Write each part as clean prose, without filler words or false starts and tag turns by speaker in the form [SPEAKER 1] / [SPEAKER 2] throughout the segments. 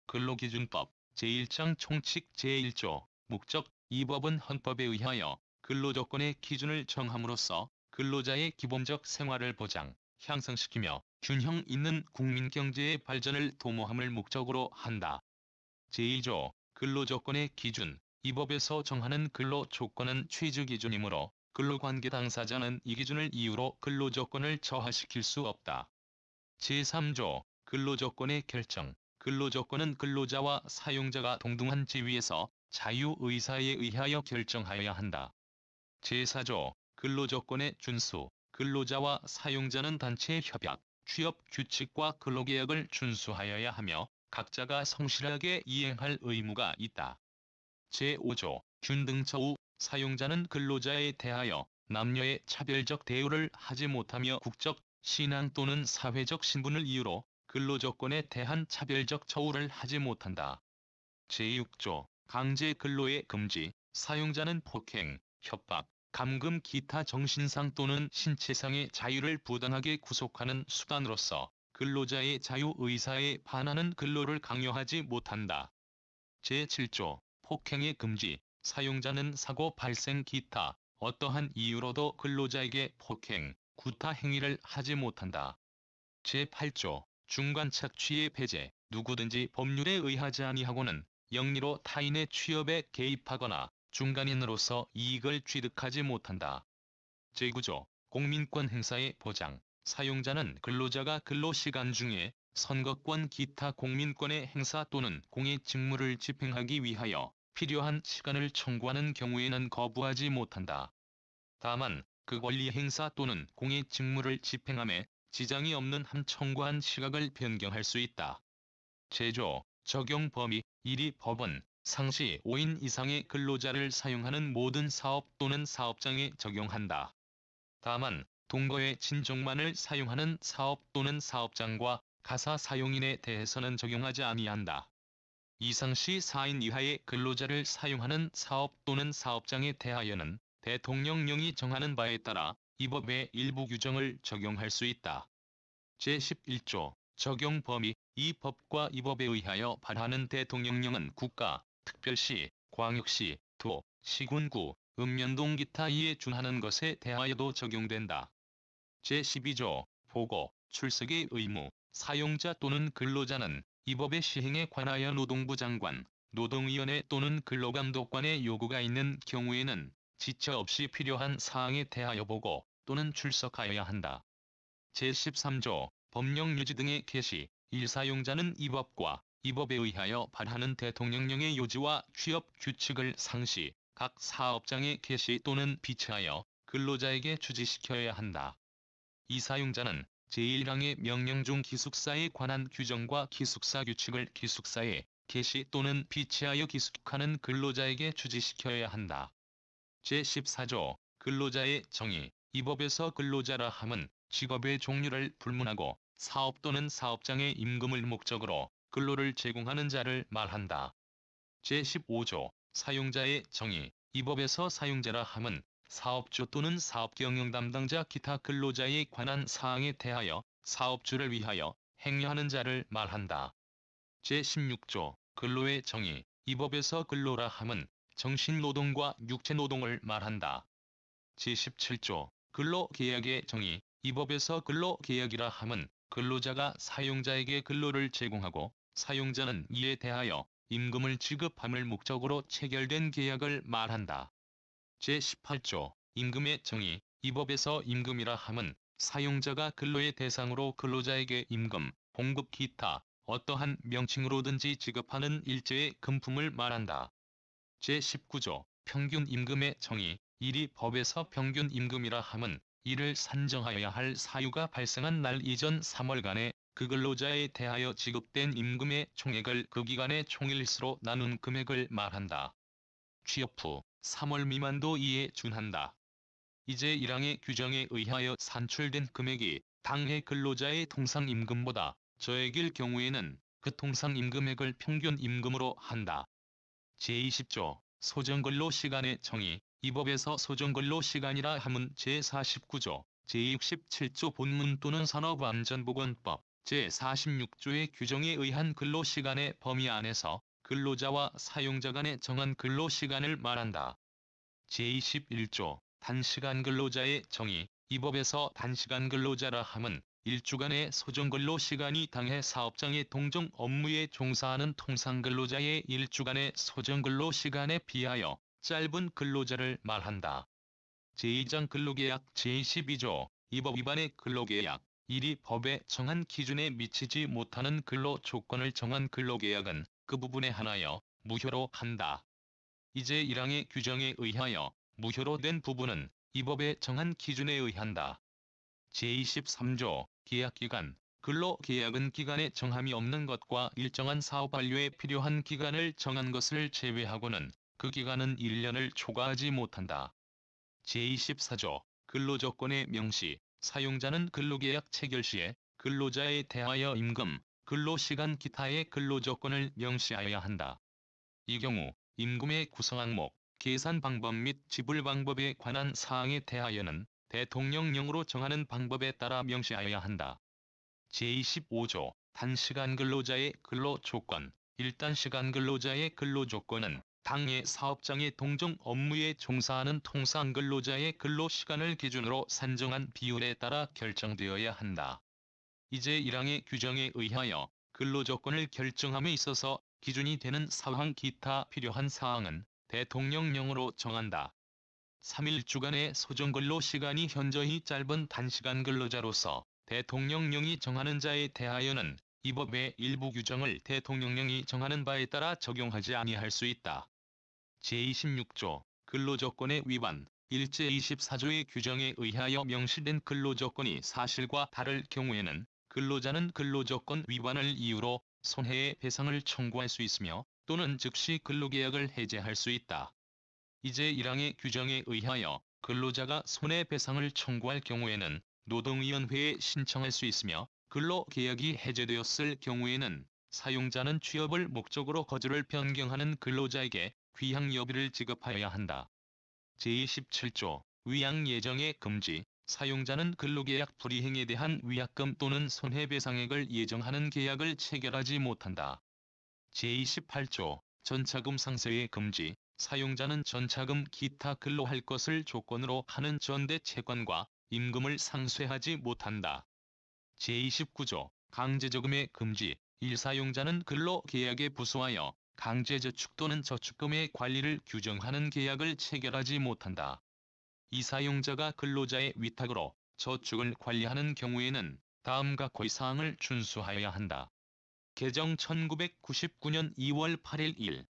[SPEAKER 1] 근로기준법 제1장 총칙 제1조 목적 이 법은 헌법에 의하여 근로조건의 기준을 정함으로써 근로자의 기본적 생활을 보장, 향상시키며 균형 있는 국민경제의 발전을 도모함을 목적으로 한다. 제2조 근로조건의 기준 이 법에서 정하는 근로조건은 취주기준이므로 근로관계 당사자는 이 기준을 이유로 근로조건을 저하시킬 수 없다. 제3조 근로조건의 결정 근로조건은 근로자와 사용자가 동등한 지위에서 자유의사에 의하여 결정하여야 한다. 제4조 근로조건의 준수 근로자와 사용자는 단체 협약, 취업 규칙과 근로계약을 준수하여야 하며 각자가 성실하게 이행할 의무가 있다. 제5조 균등처우 사용자는 근로자에 대하여 남녀의 차별적 대우를 하지 못하며 국적, 신앙 또는 사회적 신분을 이유로 근로조건에 대한 차별적 처우를 하지 못한다. 제6조 강제 근로의 금지 사용자는 폭행, 협박, 감금 기타 정신상 또는 신체상의 자유를 부당하게 구속하는 수단으로서 근로자의 자유의사에 반하는 근로를 강요하지 못한다. 제7조 폭행의 금지 사용자는 사고 발생 기타 어떠한 이유로도 근로자에게 폭행, 구타 행위를 하지 못한다. 제8조 중간 착취의 배제 누구든지 법률에 의하지 아니하고는 영리로 타인의 취업에 개입하거나 중간인으로서 이익을 취득하지 못한다. 제9조 공민권 행사의 보장 사용자는 근로자가 근로시간 중에 선거권 기타 공민권의 행사 또는 공의 직무를 집행하기 위하여 필요한 시간을 청구하는 경우에는 거부하지 못한다. 다만 그 권리 행사 또는 공의 직무를 집행함에 지장이 없는 한 청구한 시각을 변경할 수 있다. 제9조 적용 범위 1위 법은 상시 5인 이상의 근로자를 사용하는 모든 사업 또는 사업장에 적용한다. 다만 동거의 친족만을 사용하는 사업 또는 사업장과 가사 사용인에 대해서는 적용하지 아니한다. 이상시 4인 이하의 근로자를 사용하는 사업 또는 사업장에 대하여는 대통령령이 정하는 바에 따라 이 법의 일부 규정을 적용할 수 있다. 제11조 적용 범위 이 법과 이 법에 의하여 발하는 대통령령은 국가, 특별시, 광역시, 도, 시군구, 읍면동 기타 이에 준하는 것에 대하여도 적용된다. 제12조 보고, 출석의 의무 사용자 또는 근로자는 이 법의 시행에 관하여 노동부 장관, 노동위원회 또는 근로감독관의 요구가 있는 경우에는 지체 없이 필요한 사항에 대하여 보고 또는 출석하여야 한다. 제13조 법령 유지 등의 개시 일사용자는 이 법과 이 법에 의하여 발하는 대통령령의 요지와 취업 규칙을 상시 각 사업장에 개시 또는 비치하여 근로자에게 주지시켜야 한다. 이 사용자는 제1항의 명령 중 기숙사에 관한 규정과 기숙사 규칙을 기숙사에 개시 또는 비치하여 기숙하는 근로자에게 주지시켜야 한다. 제14조 근로자의 정의 이 법에서 근로자라 함은 직업의 종류를 불문하고 사업 또는 사업장의 임금을 목적으로 근로를 제공하는 자를 말한다. 제15조 사용자의 정의 이 법에서 사용자라 함은 사업주 또는 사업경영 담당자 기타 근로자에 관한 사항에 대하여 사업주를 위하여 행위하는 자를 말한다. 제16조 근로의 정의 이 법에서 근로라 함은 정신노동과 육체노동을 말한다. 제17조 근로계약의 정의 이 법에서 근로계약이라 함은 근로자가 사용자에게 근로를 제공하고 사용자는 이에 대하여 임금을 지급함을 목적으로 체결된 계약을 말한다. 제18조 임금의 정의 이 법에서 임금이라 함은 사용자가 근로의 대상으로 근로자에게 임금, 봉급 기타 어떠한 명칭으로든지 지급하는 일제의 금품을 말한다. 제19조 평균 임금의 정의 이 법에서 평균 임금이라 함은 이를 산정하여야 할 사유가 발생한 날 이전 3월간에 그 근로자에 대하여 지급된 임금의 총액을 그 기간의 총일수로 나눈 금액을 말한다. 취업 후 3월 미만도 이에 준한다. 이제 1항의 규정에 의하여 산출된 금액이 당해 근로자의 통상임금보다 저액일 경우에는 그 통상임금액을 평균임금으로 한다. 제20조 소정근로시간의 정의 이 법에서 소정근로시간이라 함은 제49조 제67조 본문 또는 산업안전보건법 제46조의 규정에 의한 근로시간의 범위 안에서 근로자와 사용자 간의 정한 근로시간을 말한다. 제21조 단시간 근로자의 정의. 이 법에서 단시간 근로자라 함은 일주간의 소정근로시간이 당해 사업장의 동종 업무에 종사하는 통상근로자의 일주간의 소정근로시간에 비하여 짧은 근로자를 말한다. 제2장 근로계약 제22조 이 법 위반의 근로계약 1이 법에 정한 기준에 미치지 못하는 근로조건을 정한 근로계약은 그 부분에 한하여 무효로 한다. 이제 1항의 규정에 의하여 무효로 된 부분은 이 법에 정한 기준에 의한다. 제23조 계약기간. 근로계약은 기간에 정함이 없는 것과 일정한 사업 완료에 필요한 기간을 정한 것을 제외하고는 그 기간은 1년을 초과하지 못한다. 제24조 근로조건의 명시. 사용자는 근로계약 체결 시에 근로자에 대하여 임금, 근로시간 기타의 근로조건을 명시하여야 한다. 이 경우 임금의 구성항목, 계산 방법 및 지불 방법에 관한 사항에 대하여는 대통령령으로 정하는 방법에 따라 명시하여야 한다. 제25조 단시간 근로자의 근로조건. 일단시간 근로자의 근로조건은 당해 사업장의 동종 업무에 종사하는 통상 근로자의 근로시간을 기준으로 산정한 비율에 따라 결정되어야 한다. 이제 1항의 규정에 의하여 근로조건을 결정함에 있어서 기준이 되는 사항 기타 필요한 사항은 대통령령으로 정한다. 3일주간의 소정근로시간이 현저히 짧은 단시간 근로자로서 대통령령이 정하는 자에 대하여는 이 법의 일부 규정을 대통령령이 정하는 바에 따라 적용하지 아니할 수 있다. 제26조 근로조건의 위반. 제24조의 규정에 의하여 명시된 근로조건이 사실과 다를 경우에는 근로자는 근로조건 위반을 이유로 손해의 배상을 청구할 수 있으며 또는 즉시 근로계약을 해제할 수 있다. 이제 1항의 규정에 의하여 근로자가 손해배상을 청구할 경우에는 노동위원회에 신청할 수 있으며 근로계약이 해제되었을 경우에는 사용자는 취업을 목적으로 거주를 변경하는 근로자에게 귀향여비를 지급하여야 한다. 제27조 위양 예정의 금지. 사용자는 근로계약 불이행에 대한 위약금 또는 손해배상액을 예정하는 계약을 체결하지 못한다. 제28조 전차금 상세의 금지. 사용자는 전차금 기타 근로할 것을 조건으로 하는 전대 채권과 임금을 상쇄하지 못한다. 제29조 강제저금의 금지. 1. 사용자는 근로계약에 부수하여 강제저축 또는 저축금의 관리를 규정하는 계약을 체결하지 못한다. 2. 사용자가 근로자의 위탁으로 저축을 관리하는 경우에는 다음과 고의 사항을 준수하여야 한다. 개정 1999년 2월 8일 1.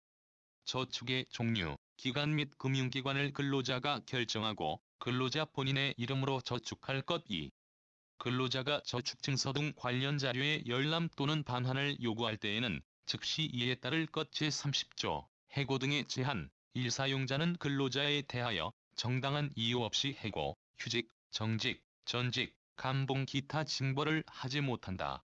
[SPEAKER 1] 저축의 종류, 기간 및 금융기관을 근로자가 결정하고 근로자 본인의 이름으로 저축할 것. 2. 근로자가 저축증서 등 관련 자료의 열람 또는 반환을 요구할 때에는 즉시 이에 따를 것. 제30조 해고 등의 제한. 1. 사용자는 근로자에 대하여 정당한 이유 없이 해고, 휴직, 정직, 전직, 감봉 기타 징벌을 하지 못한다.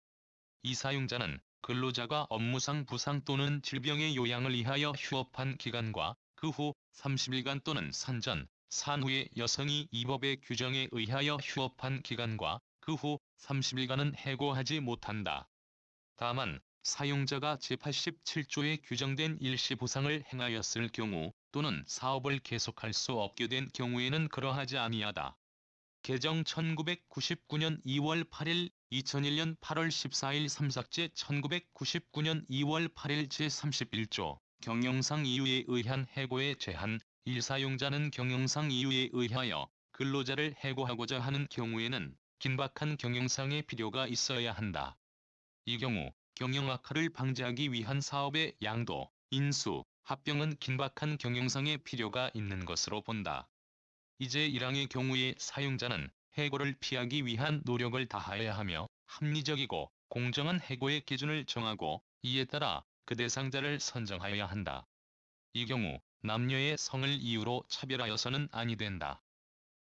[SPEAKER 1] 2. 사용자는 근로자가 업무상 부상 또는 질병의 요양을 위하여 휴업한 기간과 그 후 30일간 또는 산전, 산후에 여성이 이 법의 규정에 의하여 휴업한 기간과 그 후 30일간은 해고하지 못한다. 다만 사용자가 제87조에 규정된 일시보상을 행하였을 경우 또는 사업을 계속할 수 없게 된 경우에는 그러하지 아니하다. 개정 1999년 2월 8일 2001년 8월 14일 3삭제 1999년 2월 8일 제31조 경영상 이유에 의한 해고의 제한. 1. 사용자는 경영상 이유에 의하여 근로자를 해고하고자 하는 경우에는 긴박한 경영상의 필요가 있어야 한다. 이 경우 경영 악화를 방지하기 위한 사업의 양도, 인수, 합병은 긴박한 경영상의 필요가 있는 것으로 본다. 이제 1항의 경우에 사용자는 해고를 피하기 위한 노력을 다하여야 하며 합리적이고 공정한 해고의 기준을 정하고 이에 따라 그 대상자를 선정하여야 한다. 이 경우 남녀의 성을 이유로 차별하여서는 아니 된다.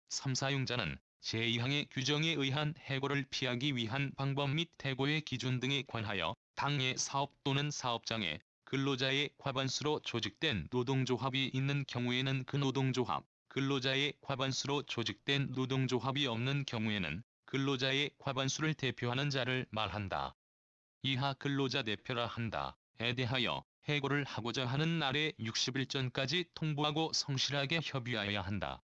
[SPEAKER 1] 3. 사용자는 제2항의 규정에 의한 해고를 피하기 위한 방법 및 해고의 기준 등에 관하여 당해 사업 또는 사업장에 근로자의 과반수로 조직된 노동조합이 있는 경우에는 그 노동조합, 근로자의 과반수로 조직된 노동조합이 없는 경우에는 근로자의 과반수를 대표하는 자를 말한다. 이하 근로자 대표라 한다에 대하여 해고를 하고자 하는 날의 60일 전까지 통보하고 성실하게 협의하여야 한다.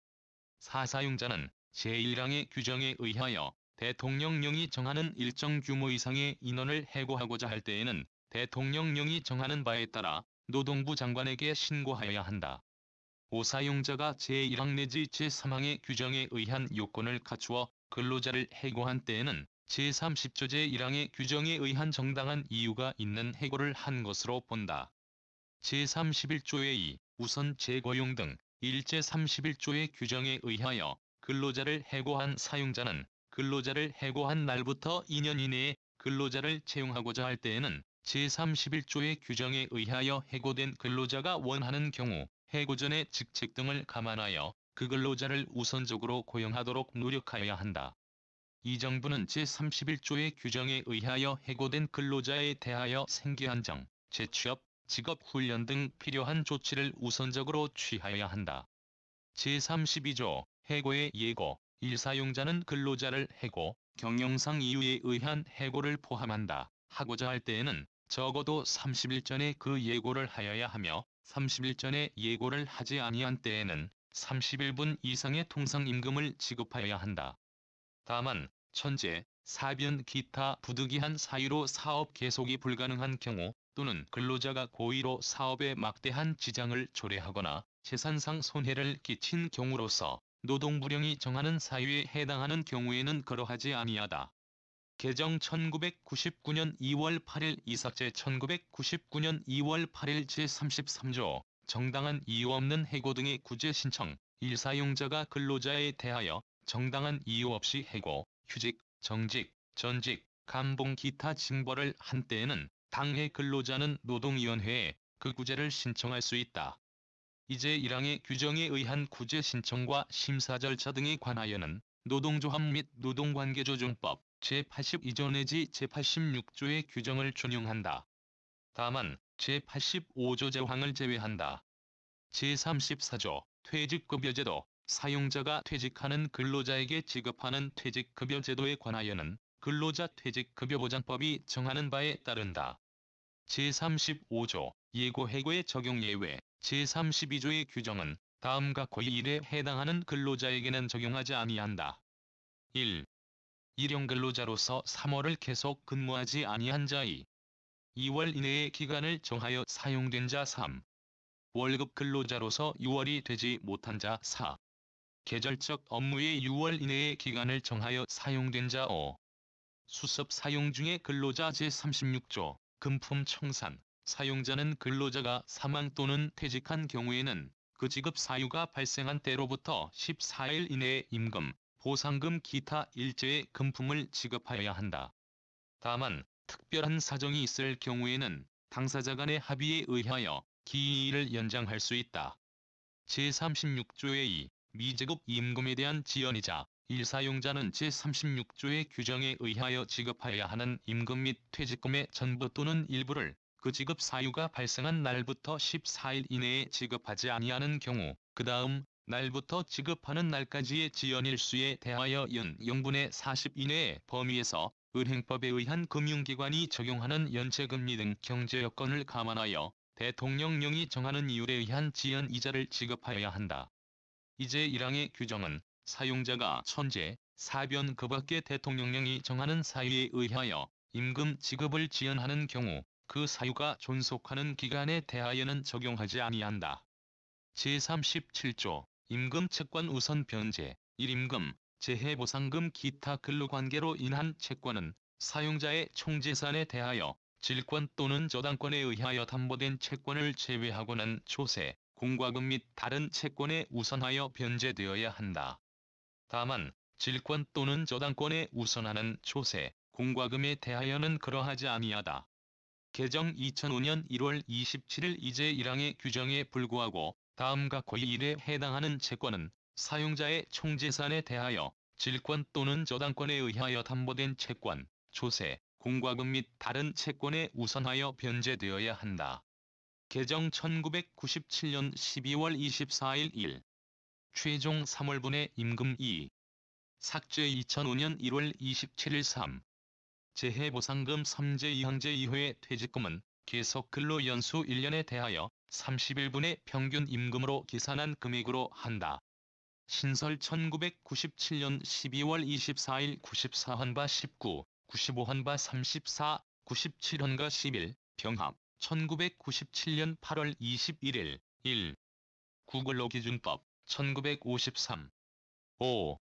[SPEAKER 1] 4. 사용자는 제1항의 규정에 의하여 대통령령이 정하는 일정 규모 이상의 인원을 해고하고자 할 때에는 대통령령이 정하는 바에 따라 노동부 장관에게 신고하여야 한다. 5. 사용자가 제1항 내지 제3항의 규정에 의한 요건을 갖추어 근로자를 해고한 때에는 제30조 제1항의 규정에 의한 정당한 이유가 있는 해고를 한 것으로 본다. 제31조의 2. 우선 재고용 등 일제 31조의 규정에 의하여 근로자를 해고한 사용자는 근로자를 해고한 날부터 2년 이내에 근로자를 채용하고자 할 때에는 제31조의 규정에 의하여 해고된 근로자가 원하는 경우 해고 전의 직책 등을 감안하여 그 근로자를 우선적으로 고용하도록 노력하여야 한다. 이 정부는 제31조의 규정에 의하여 해고된 근로자에 대하여 생계안정, 재취업, 직업훈련 등 필요한 조치를 우선적으로 취하여야 한다. 제32조 해고의 예고 1. 사용자는 근로자를 해고, 경영상 이유에 의한 해고를 포함한다. 하고자 할 때에는 적어도 30일 전에 그 예고를 하여야 하며 30일 전에 예고를 하지 아니한 때에는 30일분 이상의 통상임금을 지급하여야 한다. 다만 천재, 사변 기타 부득이한 사유로 사업 계속이 불가능한 경우 또는 근로자가 고의로 사업에 막대한 지장을 초래하거나 재산상 손해를 끼친 경우로서 노동부령이 정하는 사유에 해당하는 경우에는 그러하지 아니하다. 개정 1999년 2월 8일 이삭제 1999년 2월 8일 제33조 정당한 이유 없는 해고 등의 구제 신청 1. 사용자가 근로자에 대하여 정당한 이유 없이 해고, 휴직, 정직, 전직, 감봉 기타 징벌을 한 때에는 당해 근로자는 노동위원회에 그 구제를 신청할 수 있다. 이제 1항의 규정에 의한 구제 신청과 심사 절차 등에 관하여는 노동조합 및 노동관계조정법 제82조 내지 제86조의 규정을 준용한다. 다만 제85조 제황을 제외한다. 제34조 퇴직급여제도 사용자가 퇴직하는 근로자에게 지급하는 퇴직급여제도에 관하여는 근로자 퇴직급여보장법이 정하는 바에 따른다. 제35조 예고해고의 적용 예외 제32조의 규정은 다음과 고1에 해당하는 근로자에게는 적용하지 아니한다. 1. 일용 근로자로서 3월을 계속 근무하지 아니한 자 2. 2월 이내의 기간을 정하여 사용된 자 3. 월급 근로자로서 6월이 되지 못한 자 4. 계절적 업무의 6월 이내의 기간을 정하여 사용된 자 5. 수습 사용 중의 근로자 제36조 금품 청산 사용자는 근로자가 사망 또는 퇴직한 경우에는 그 지급 사유가 발생한 때로부터 14일 이내에 임금, 보상금 기타 일제의 금품을 지급하여야 한다. 다만 특별한 사정이 있을 경우에는 당사자 간의 합의에 의하여 기일을 연장할 수 있다. 제36조의 2. 미지급 임금에 대한 지연이자 1. 사용자는 제36조의 규정에 의하여 지급하여야 하는 임금 및 퇴직금의 전부 또는 일부를 그 지급 사유가 발생한 날부터 14일 이내에 지급하지 아니하는 경우 그 다음 날부터 지급하는 날까지의 지연일수에 대하여 연 0분의 40 이내의 범위에서 은행법에 의한 금융기관이 적용하는 연체금리 등 경제여건을 감안하여 대통령령이 정하는 이율에 의한 지연이자를 지급하여야 한다. 이제 1항의 규정은 사용자가 천재, 사변 그 밖의 대통령령이 정하는 사유에 의하여 임금 지급을 지연하는 경우 그 사유가 존속하는 기간에 대하여는 적용하지 아니한다. 제37조 임금 채권 우선 변제 1임금, 재해보상금 기타 근로관계로 인한 채권은 사용자의 총재산에 대하여 질권 또는 저당권에 의하여 담보된 채권을 제외하고는 조세, 공과금 및 다른 채권에 우선하여 변제되어야 한다. 다만 질권 또는 저당권에 우선하는 조세, 공과금에 대하여는 그러하지 아니하다. 개정 2005년 1월 27일 이제 1항의 규정에 불구하고 다음과 고1에 해당하는 채권은 사용자의 총재산에 대하여 질권 또는 저당권에 의하여 담보된 채권, 조세, 공과금 및 다른 채권에 우선하여 변제되어야 한다. 개정 1997년 12월 24일 1. 최종 3월분의 임금 2. 삭제 2005년 1월 27일 3. 재해보상금 3제 2항제 이후의 퇴직금은 계속 근로 연수 1년에 대하여 31분의 평균 임금으로 계산한 금액으로 한다. 신설 1997년 12월 24일 94헌바 19, 95헌바 34, 97헌가 11, 병합 1997년 8월 21일 1. 구근로기준법 1953. 5.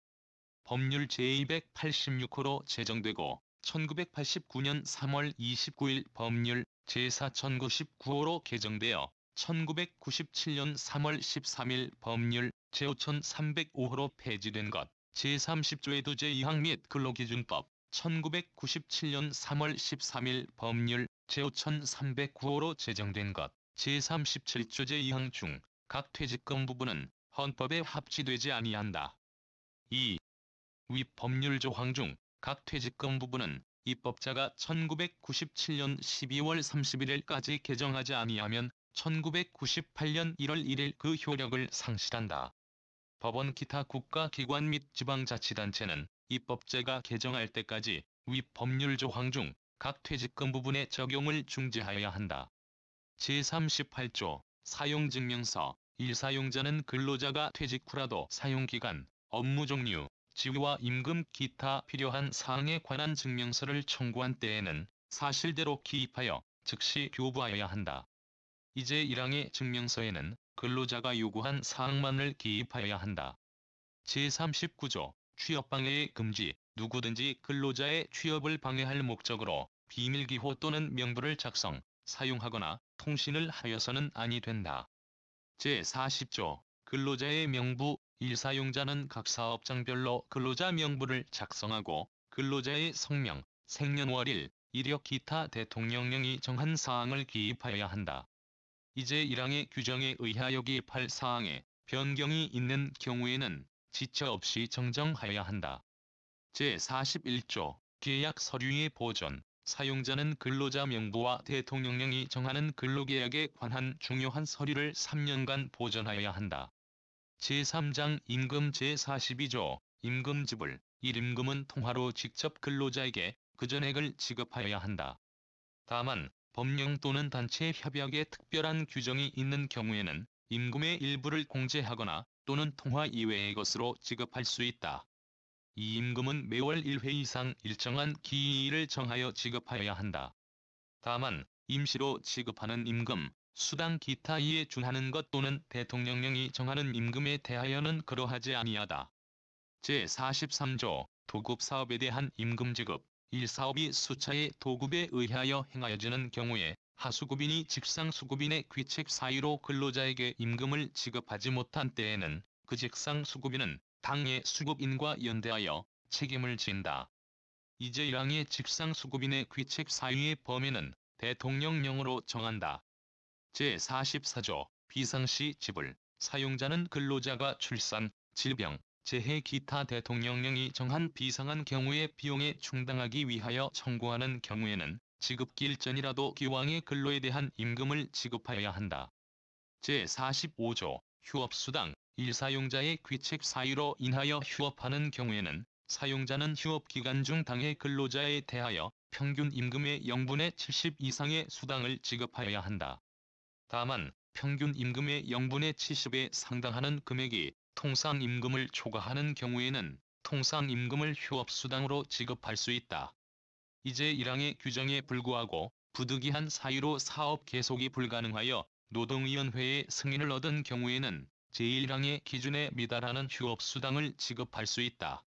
[SPEAKER 1] 법률 제286호로 제정되고 1989년 3월 29일 법률 제4099호로 개정되어 1997년 3월 13일 법률 제5305호로 폐지된 것. 제30조의 제2항 및 근로기준법 1997년 3월 13일 법률 제5309호로 제정된 것. 제37조 제2항 중 각 퇴직금 부분은 헌법에 합치되지 아니한다. 2. 위 법률 조항 중 각 퇴직금 부분은 입법자가 1997년 12월 31일까지 개정하지 아니하면 1998년 1월 1일 그 효력을 상실한다. 법원 기타 국가기관 및 지방자치단체는 입법자가 개정할 때까지 위 법률 조항 중 각 퇴직금 부분의 적용을 중지하여야 한다. 제38조 사용증명서 1. 사용자는 근로자가 퇴직 후라도 사용기간, 업무 종류, 지위와 임금 기타 필요한 사항에 관한 증명서를 청구한 때에는 사실대로 기입하여 즉시 교부하여야 한다. 이제 1항의 증명서에는 근로자가 요구한 사항만을 기입하여야 한다. 제39조 취업방해의 금지. 누구든지 근로자의 취업을 방해할 목적으로 비밀기호 또는 명부를 작성, 사용하거나 통신을 하여서는 아니 된다. 제40조 근로자의 명부. 1. 사용자는 각 사업장별로 근로자 명부를 작성하고 근로자의 성명, 생년월일, 이력 기타 대통령령이 정한 사항을 기입하여야 한다. 이제 1항의 규정에 의하여 기입할 사항에 변경이 있는 경우에는 지체 없이 정정하여야 한다. 제41조 계약 서류의 보존. 사용자는 근로자 명부와 대통령령이 정하는 근로계약에 관한 중요한 서류를 3년간 보존하여야 한다. 제3장 임금 제42조 임금 지불. 1. 임금은 통화로 직접 근로자에게 그 전액을 지급하여야 한다. 다만 법령 또는 단체 협약에 특별한 규정이 있는 경우에는 임금의 일부를 공제하거나 또는 통화 이외의 것으로 지급할 수 있다. 이 임금은 매월 1회 이상 일정한 기일을 정하여 지급하여야 한다. 다만 임시로 지급하는 임금, 수당 기타 이에 준하는 것 또는 대통령령이 정하는 임금에 대하여는 그러하지 아니하다. 제43조 도급사업에 대한 임금 지급. 1. 사업이 수차의 도급에 의하여 행하여지는 경우에 하수급인이 직상수급인의 귀책 사유로 근로자에게 임금을 지급하지 못한 때에는 그 직상수급인은 당해 수급인과 연대하여 책임을 진다. 이제 1항의 직상수급인의 귀책 사유의 범위는 대통령령으로 정한다. 제44조 비상시 지불. 사용자는 근로자가 출산, 질병, 재해 기타 대통령령이 정한 비상한 경우의 비용에 충당하기 위하여 청구하는 경우에는 지급기일 전이라도 기왕의 근로에 대한 임금을 지급하여야 한다. 제45조 휴업수당. 1. 사용자의 귀책 사유로 인하여 휴업하는 경우에는 사용자는 휴업기간 중 당해 근로자에 대하여 평균 임금의 0분의 70 이상의 수당을 지급하여야 한다. 다만 평균 임금의 0분의 70에 상당하는 금액이 통상임금을 초과하는 경우에는 통상임금을 휴업수당으로 지급할 수 있다. 이제 1항의 규정에 불구하고 부득이한 사유로 사업 계속이 불가능하여 노동위원회의 승인을 얻은 경우에는 제1항의 기준에 미달하는 휴업수당을 지급할 수 있다.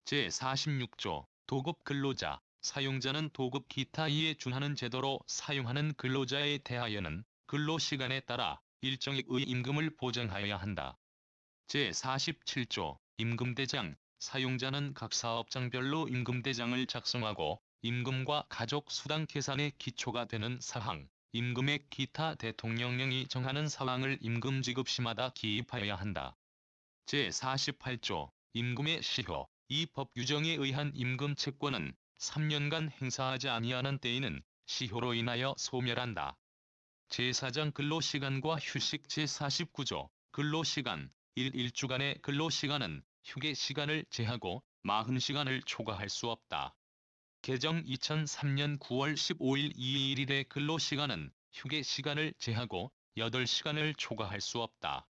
[SPEAKER 1] 제46조 도급 근로자. 사용자는 도급 기타 이에 준하는 제도로 사용하는 근로자에 대하여는 근로시간에 따라 일정액의 임금을 보장하여야 한다. 제47조 임금대장. 사용자는 각 사업장별로 임금대장을 작성하고 임금과 가족수당 계산의 기초가 되는 사항, 임금액 기타 대통령령이 정하는 사항을 임금지급시마다 기입하여야 한다. 제48조 임금의 시효. 이 법 규정에 의한 임금 채권은 3년간 행사하지 아니하는 때에는 시효로 인하여 소멸한다. 제4장 근로시간과 휴식. 제49조 근로시간. 1. 1주간의 근로시간은 휴게시간을 제하고 40시간을 초과할 수 없다. 개정 2003년 9월 15일 21일의 근로시간은 휴게 시간을 제하고 8시간을 초과할 수 없다.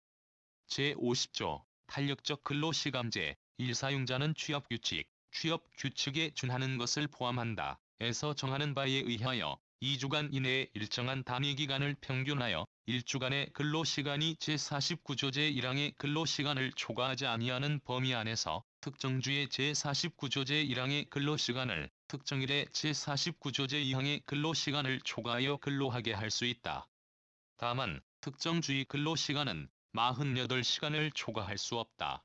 [SPEAKER 1] 제50조 탄력적 근로시간제 1사용자는 취업규칙, 취업규칙에 준하는 것을 포함한다. 에서 정하는 바에 의하여 2주간 이내에 일정한 단위기간을 평균하여 1주간의 근로시간이 제49조 제1항의 근로시간을 초과하지 아니하는 범위 안에서 특정주의 제49조 제1항의 근로시간을 특정일의 제49조 제2항의 근로시간을 초과하여 근로하게 할 수 있다. 다만 특정주의 근로시간은 48시간을 초과할 수 없다.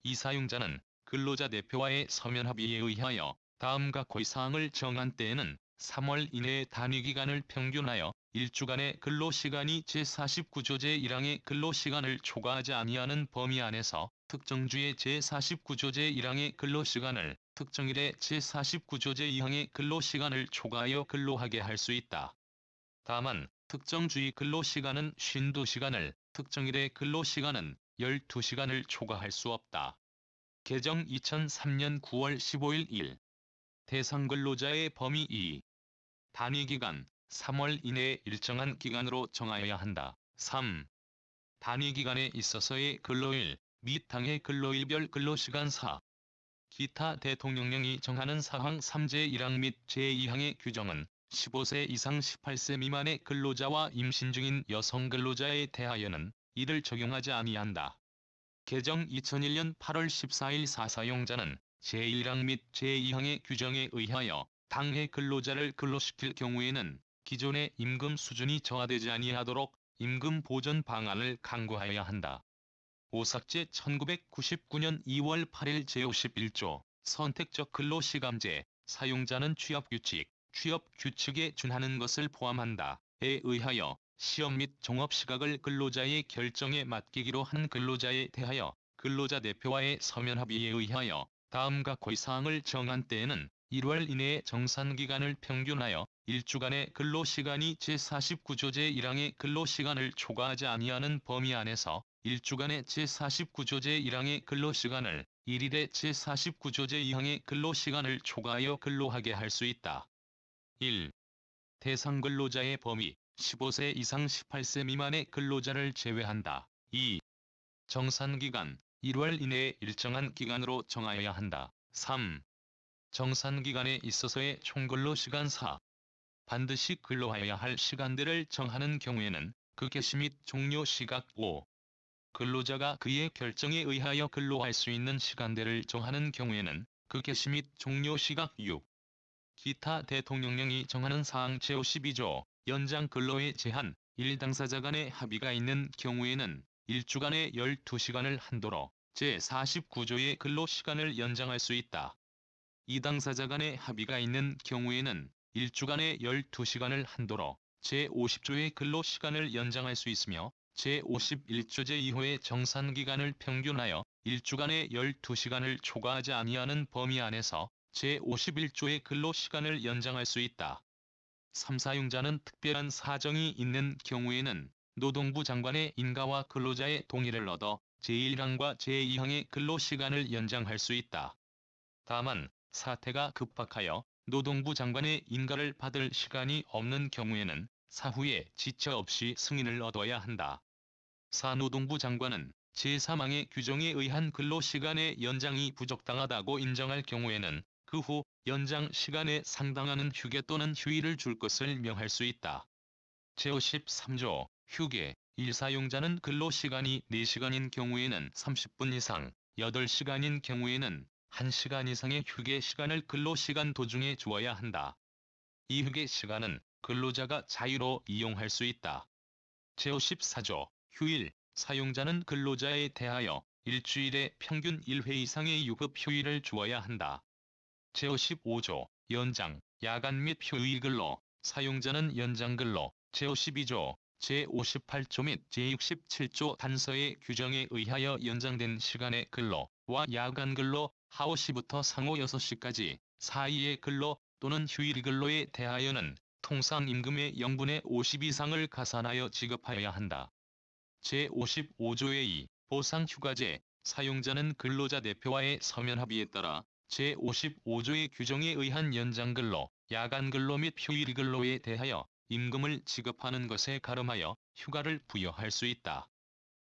[SPEAKER 1] 이 사용자는 근로자 대표와의 서면 합의에 의하여 다음과 고의 사항을 정한 때에는 3월 이내의 단위기간을 평균하여 1주간의 근로시간이 제49조 제1항의 근로시간을 초과하지 아니하는 범위 안에서 특정주의 제49조 제1항의 근로시간을 특정일의 제49조 제2항의 근로시간을 초과하여 근로하게 할 수 있다. 다만 특정주의 근로시간은 52시간을, 특정일의 근로시간은 12시간을 초과할 수 없다. 개정 2003년 9월 15일 1. 대상 근로자의 범위 2. 단위기간 3월 이내에 일정한 기간으로 정하여야 한다. 3. 단위기간에 있어서의 근로일 및 당해 근로일별 근로시간 4. 기타 대통령령이 정하는 사항 3제 1항 및 제2항의 규정은 15세 이상 18세 미만의 근로자와 임신 중인 여성 근로자에 대하여는 이를 적용하지 아니한다. 개정 2001년 8월 14일 사사용자는 제1항 및 제2항의 규정에 의하여 당해 근로자를 근로시킬 경우에는 기존의 임금 수준이 저하되지 아니하도록 임금 보전 방안을 강구하여야 한다. 오삭제 1999년 2월 8일 제51조 선택적 근로시간제 사용자는 취업규칙, 취업규칙에 준하는 것을 포함한다. 에 의하여 시험 및 종업시각을 근로자의 결정에 맡기기로 한 근로자에 대하여 근로자 대표와의 서면 합의에 의하여 다음과 고의 사항을 정한 때에는 1월 이내에 정산기간을 평균하여 1주간의 근로시간이 제49조 제1항의 근로시간을 초과하지 아니하는 범위 안에서 1주간의 제49조 제1항의 근로시간을 1일의 제49조 제2항의 근로시간을 초과하여 근로하게 할 수 있다. 1. 대상 근로자의 범위 15세 이상 18세 미만의 근로자를 제외한다. 2. 정산기간 1월 이내에 일정한 기간으로 정하여야 한다. 3. 정산기간에 있어서의 총근로시간 4. 반드시 근로하여야 할 시간대를 정하는 경우에는 그 개시 및 종료 시각 5. 근로자가 그의 결정에 의하여 근로할 수 있는 시간대를 정하는 경우에는 그 개시 및 종료 시각 6. 기타 대통령령이 정하는 사항 제52조 연장 근로의 제한 1 당사자 간의 합의가 있는 경우에는 1주간의 12시간을 한도로 제49조의 근로시간을 연장할 수 있다. 2 당사자 간의 합의가 있는 경우에는 1주간의 12시간을 한도로 제50조의 근로시간을 연장할 수 있으며 제51조 제2호의 정산기간을 평균하여 1주간의 12시간을 초과하지 아니하는 범위 안에서 제51조의 근로시간을 연장할 수 있다. 3. 사용자는 특별한 사정이 있는 경우에는 노동부 장관의 인가와 근로자의 동의를 얻어 제1항과 제2항의 근로시간을 연장할 수 있다. 다만 사태가 급박하여 노동부 장관의 인가를 받을 시간이 없는 경우에는 사후에 지체 없이 승인을 얻어야 한다. 4. 노동부 장관은 제3항의 규정에 의한 근로시간의 연장이 부적당하다고 인정할 경우에는 그 후 연장 시간에 상당하는 휴게 또는 휴일을 줄 것을 명할 수 있다. 제53조 휴게 1. 사용자는 근로시간이 4시간인 경우에는 30분 이상, 8시간인 경우에는 1시간 이상의 휴게 시간을 근로시간 도중에 주어야 한다. 이 휴게 시간은 근로자가 자유로 이용할 수 있다. 제54조 휴일 사용자는 근로자에 대하여 일주일에 평균 1회 이상의 유급 휴일을 주어야 한다. 제55조 연장, 야간 및 휴일 근로 사용자는 연장 근로 제52조, 제58조 및 제67조 단서의 규정에 의하여 연장된 시간의 근로와 야간 근로 하루 10시부터 상호 6시까지 사이의 근로 또는 휴일 근로에 대하여는 통상 임금의 0분의 50 이상을 가산하여 지급하여야 한다. 제55조의 2. 보상휴가제 사용자는 근로자 대표와의 서면 합의에 따라 제55조의 규정에 의한 연장근로, 야간근로 및 휴일근로에 대하여 임금을 지급하는 것에 가름하여 휴가를 부여할 수 있다.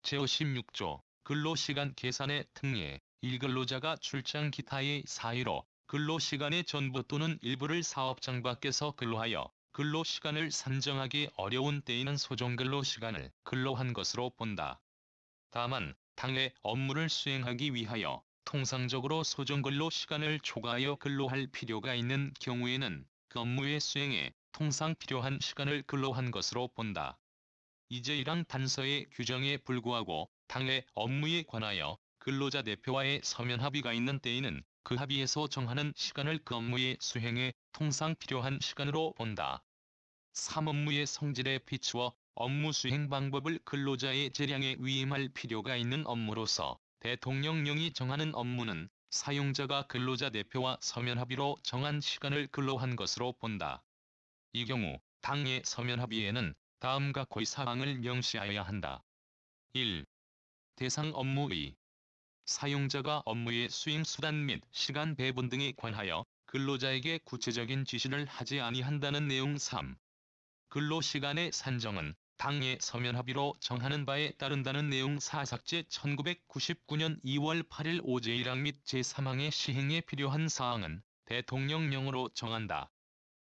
[SPEAKER 1] 제56조 근로시간 계산의 특례, 일근로자가 출장 기타의 사유로 근로시간의 전부 또는 일부를 사업장 밖에서 근로하여 근로시간을 산정하기 어려운 때에는 소정근로시간을 근로한 것으로 본다. 다만 당해 업무를 수행하기 위하여 통상적으로 소정근로시간을 초과하여 근로할 필요가 있는 경우에는 그 업무의 수행에 통상 필요한 시간을 근로한 것으로 본다. 이제1항 단서의 규정에 불구하고 당해 업무에 관하여 근로자 대표와의 서면 합의가 있는 때에는 그 합의에서 정하는 시간을 그 업무의 수행에 통상 필요한 시간으로 본다. 3. 업무의 성질에 비추어 업무 수행 방법을 근로자의 재량에 위임할 필요가 있는 업무로서 대통령령이 정하는 업무는 사용자가 근로자 대표와 서면 합의로 정한 시간을 근로한 것으로 본다. 이 경우 당해 서면 합의에는 다음과 고의 사항을 명시하여야 한다. 1. 대상 업무의 사용자가 업무의 수행 수단 및 시간 배분 등에 관하여 근로자에게 구체적인 지시를 하지 아니한다는 내용. 3. 근로시간의 산정은 당해 서면 합의로 정하는 바에 따른다는 내용. 4. 삭제 1999년 2월 8일 5제1항 및 제3항의 시행에 필요한 사항은 대통령령으로 정한다.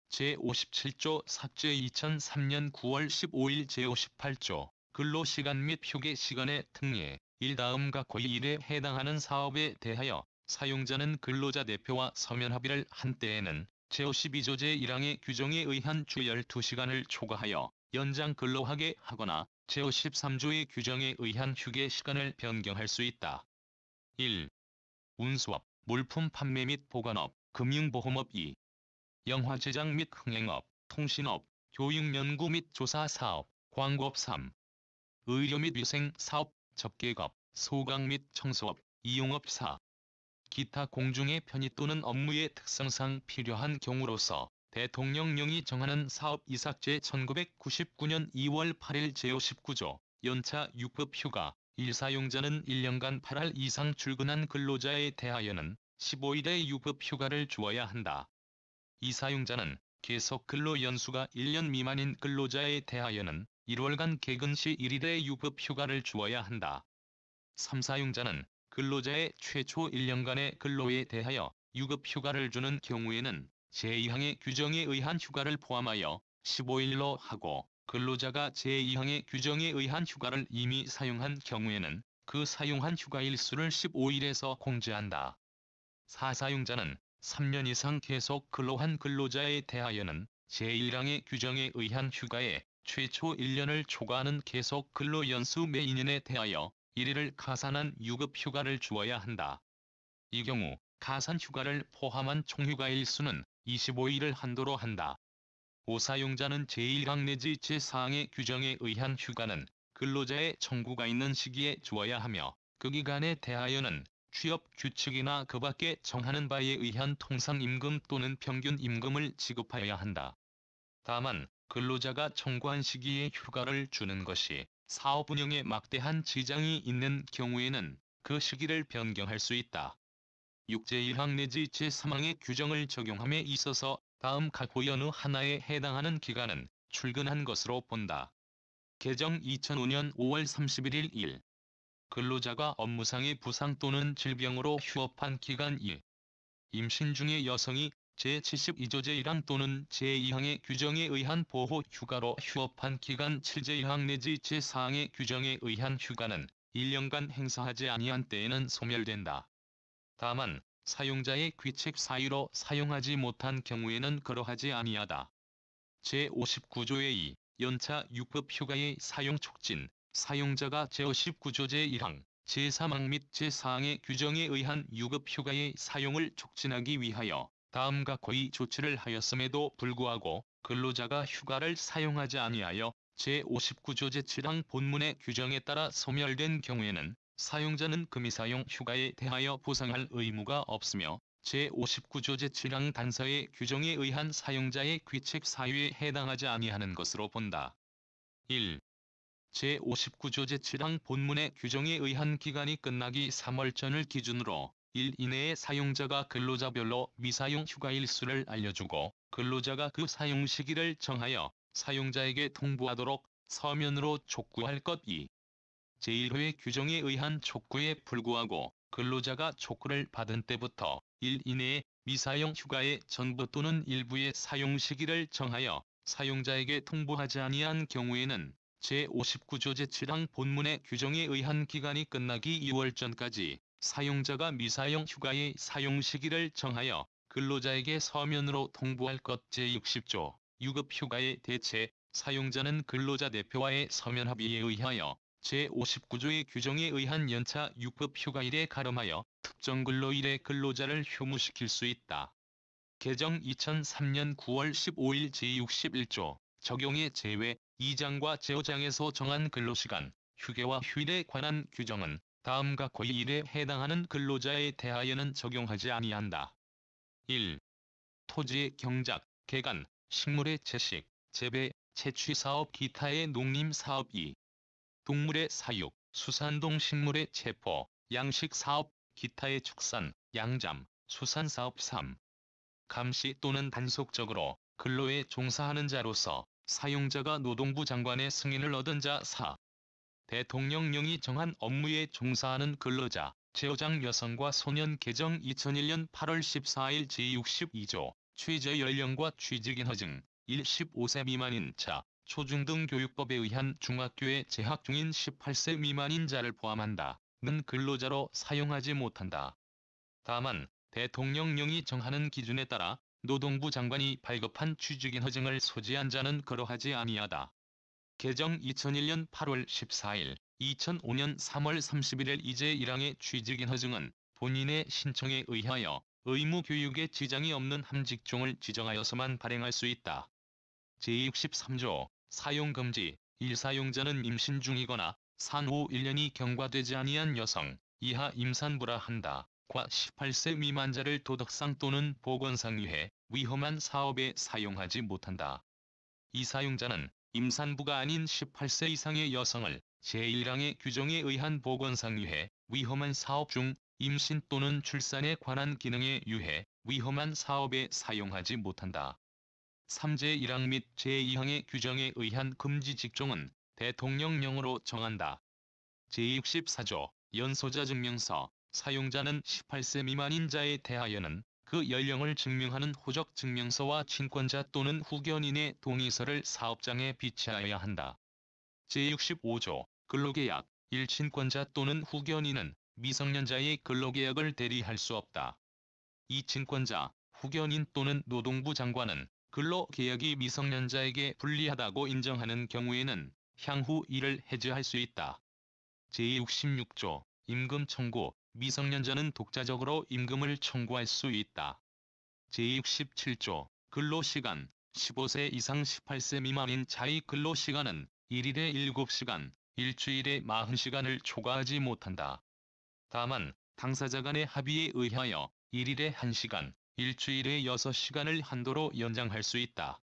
[SPEAKER 1] 제57조 삭제 2003년 9월 15일 제58조 근로시간 및 휴게시간의 특례 1. 다음과 고의 1에 해당하는 사업에 대하여 사용자는 근로자 대표와 서면 합의를 한 때에는 제52조 제1항의 규정에 의한 주 12시간을 초과하여 연장 근로하게 하거나 제53조의 규정에 의한 휴게시간을 변경할 수 있다. 1. 운수업, 물품 판매 및 보관업, 금융보험업. 2. 영화 제작 및 흥행업, 통신업, 교육 연구 및 조사 사업, 광고업. 3. 의료 및 위생 사업, 접객업, 소강 및 청소업, 이용업. 4. 기타 공중의 편의 또는 업무의 특성상 필요한 경우로서 대통령령이 정하는 사업. 이삭제 1999년 2월 8일 제59조 연차 유급 휴가 1. 사용자는 1년간 8할 이상 출근한 근로자에 대하여는 15일의 유급 휴가를 주어야 한다. 2. 사용자는 계속 근로 연수가 1년 미만인 근로자에 대하여는 1월간 개근 시 1일의 유급 휴가를 주어야 한다. 3. 사용자는 근로자의 최초 1년간의 근로에 대하여 유급 휴가를 주는 경우에는 제2항의 규정에 의한 휴가를 포함하여 15일로 하고 근로자가 제2항의 규정에 의한 휴가를 이미 사용한 경우에는 그 사용한 휴가 일수를 15일에서 공제한다. 4. 사용자는 3년 이상 계속 근로한 근로자에 대하여는 제1항의 규정에 의한 휴가에 최초 1년을 초과하는 계속 근로 연수 매 2년에 대하여 1일을 가산한 유급 휴가를 주어야 한다. 이 경우 가산 휴가를 포함한 총휴가 일수는 25일을 한도로 한다. 5. 사용자는 제1항 내지 제4항의 규정에 의한 휴가는 근로자의 청구가 있는 시기에 주어야 하며 그 기간에 대하여는 취업 규칙이나 그 밖에 정하는 바에 의한 통상임금 또는 평균임금을 지급하여야 한다. 다만 근로자가 청구한 시기에 휴가를 주는 것이 사업 운영에 막대한 지장이 있는 경우에는 그 시기를 변경할 수 있다. 6. 제1항 내지 제3항의 규정을 적용함에 있어서 다음 각 호의 어느 하나에 해당하는 기간은 출근한 것으로 본다. 개정 2005년 5월 31일 1. 근로자가 업무상의 부상 또는 질병으로 휴업한 기간 2. 임신 중의 여성이 제72조 제1항 또는 제2항의 규정에 의한 보호 휴가로 휴업한 기간 7. 제1항 내지 제4항의 규정에 의한 휴가는 1년간 행사하지 아니한 때에는 소멸된다. 다만 사용자의 귀책 사유로 사용하지 못한 경우에는 그러하지 아니하다. 제59조의 2. 연차 유급 휴가의 사용 촉진 사용자가 제59조 제1항, 제3항 및 제4항의 규정에 의한 유급 휴가의 사용을 촉진하기 위하여 다음과 고의 조치를 하였음에도 불구하고 근로자가 휴가를 사용하지 아니하여 제59조 제7항 본문의 규정에 따라 소멸된 경우에는 사용자는 그 미사용 휴가에 대하여 보상할 의무가 없으며 제59조 제7항 단서의 규정에 의한 사용자의 귀책 사유에 해당하지 아니하는 것으로 본다. 1. 제59조 제7항 본문의 규정에 의한 기간이 끝나기 3월 전을 기준으로 일 이내에 사용자가 근로자별로 미사용 휴가일 수를 알려주고 근로자가 그 사용 시기를 정하여 사용자에게 통보하도록 서면으로 촉구할 것. 2. 제1회 규정에 의한 촉구에 불구하고 근로자가 촉구를 받은 때부터 일 이내에 미사용 휴가의 전부 또는 일부의 사용 시기를 정하여 사용자에게 통보하지 아니한 경우에는 제59조 제7항 본문의 규정에 의한 기간이 끝나기 2월 전까지 사용자가 미사용 휴가의 사용 시기를 정하여 근로자에게 서면으로 통보할 것. 제60조 유급휴가의 대체 사용자는 근로자 대표와의 서면 합의에 의하여 제59조의 규정에 의한 연차 유급휴가일에 가름하여 특정 근로일에 근로자를 휴무시킬 수 있다. 개정 2003년 9월 15일 제61조 적용의 제외 2장과 제5장에서 정한 근로시간, 휴게와 휴일에 관한 규정은 다음과 고일에 해당하는 근로자에 대하여는 적용하지 아니한다. 1. 토지의 경작, 개간, 식물의 채식, 재배, 채취사업 기타의 농림사업. 2. 동물의 사육, 수산동식물의 체포, 양식사업, 기타의 축산, 양잠, 수산사업. 3. 감시 또는 단속적으로 근로에 종사하는 자로서 사용자가 노동부 장관의 승인을 얻은 자. 4. 대통령령이 정한 업무에 종사하는 근로자, 제5장 여성과 소년 개정 2001년 8월 14일 제62조 취재 연령과 취직인 허증 15세 미만인 자, 초중등 교육법에 의한 중학교에 재학 중인 18세 미만인 자를 포함한다. 는 근로자로 사용하지 못한다. 다만 대통령령이 정하는 기준에 따라 노동부 장관이 발급한 취직인 허증을 소지한 자는 그러하지 아니하다. 개정 2001년 8월 14일, 2005년 3월 31일 이제 1항의 취직인 허증은 본인의 신청에 의하여 의무교육에 지장이 없는 한 직종을 지정하여서만 발행할 수 있다. 제63조 사용금지 1. 사용자는 임신 중이거나 산후 1년이 경과되지 아니한 여성 이하 임산부라 한다. 과 18세 미만자를 도덕상 또는 보건상 위해 위험한 사업에 사용하지 못한다. 이 사용자는 임산부가 아닌 18세 이상의 여성을 제1항의 규정에 의한 보건상 위해 위험한 사업 중 임신 또는 출산에 관한 기능에 유해 위험한 사업에 사용하지 못한다. 3제1항 및 제2항의 규정에 의한 금지 직종은 대통령령으로 정한다. 제64조 연소자 증명서 사용자는 18세 미만인 자에 대하여는 그 연령을 증명하는 호적 증명서와 친권자 또는 후견인의 동의서를 사업장에 비치하여야 한다. 제65조 근로계약 1. 친권자 또는 후견인은 미성년자의 근로계약을 대리할 수 없다. 2. 친권자, 후견인 또는 노동부 장관은 근로계약이 미성년자에게 불리하다고 인정하는 경우에는 향후 이를 해지할 수 있다. 제66조 임금 청구 미성년자는 독자적으로 임금을 청구할 수 있다. 제67조 근로시간 15세 이상 18세 미만인 자의 근로시간은 일일에 7시간, 일주일에 40시간을 초과하지 못한다. 다만 당사자 간의 합의에 의하여 일일에 1시간, 일주일에 6시간을 한도로 연장할 수 있다.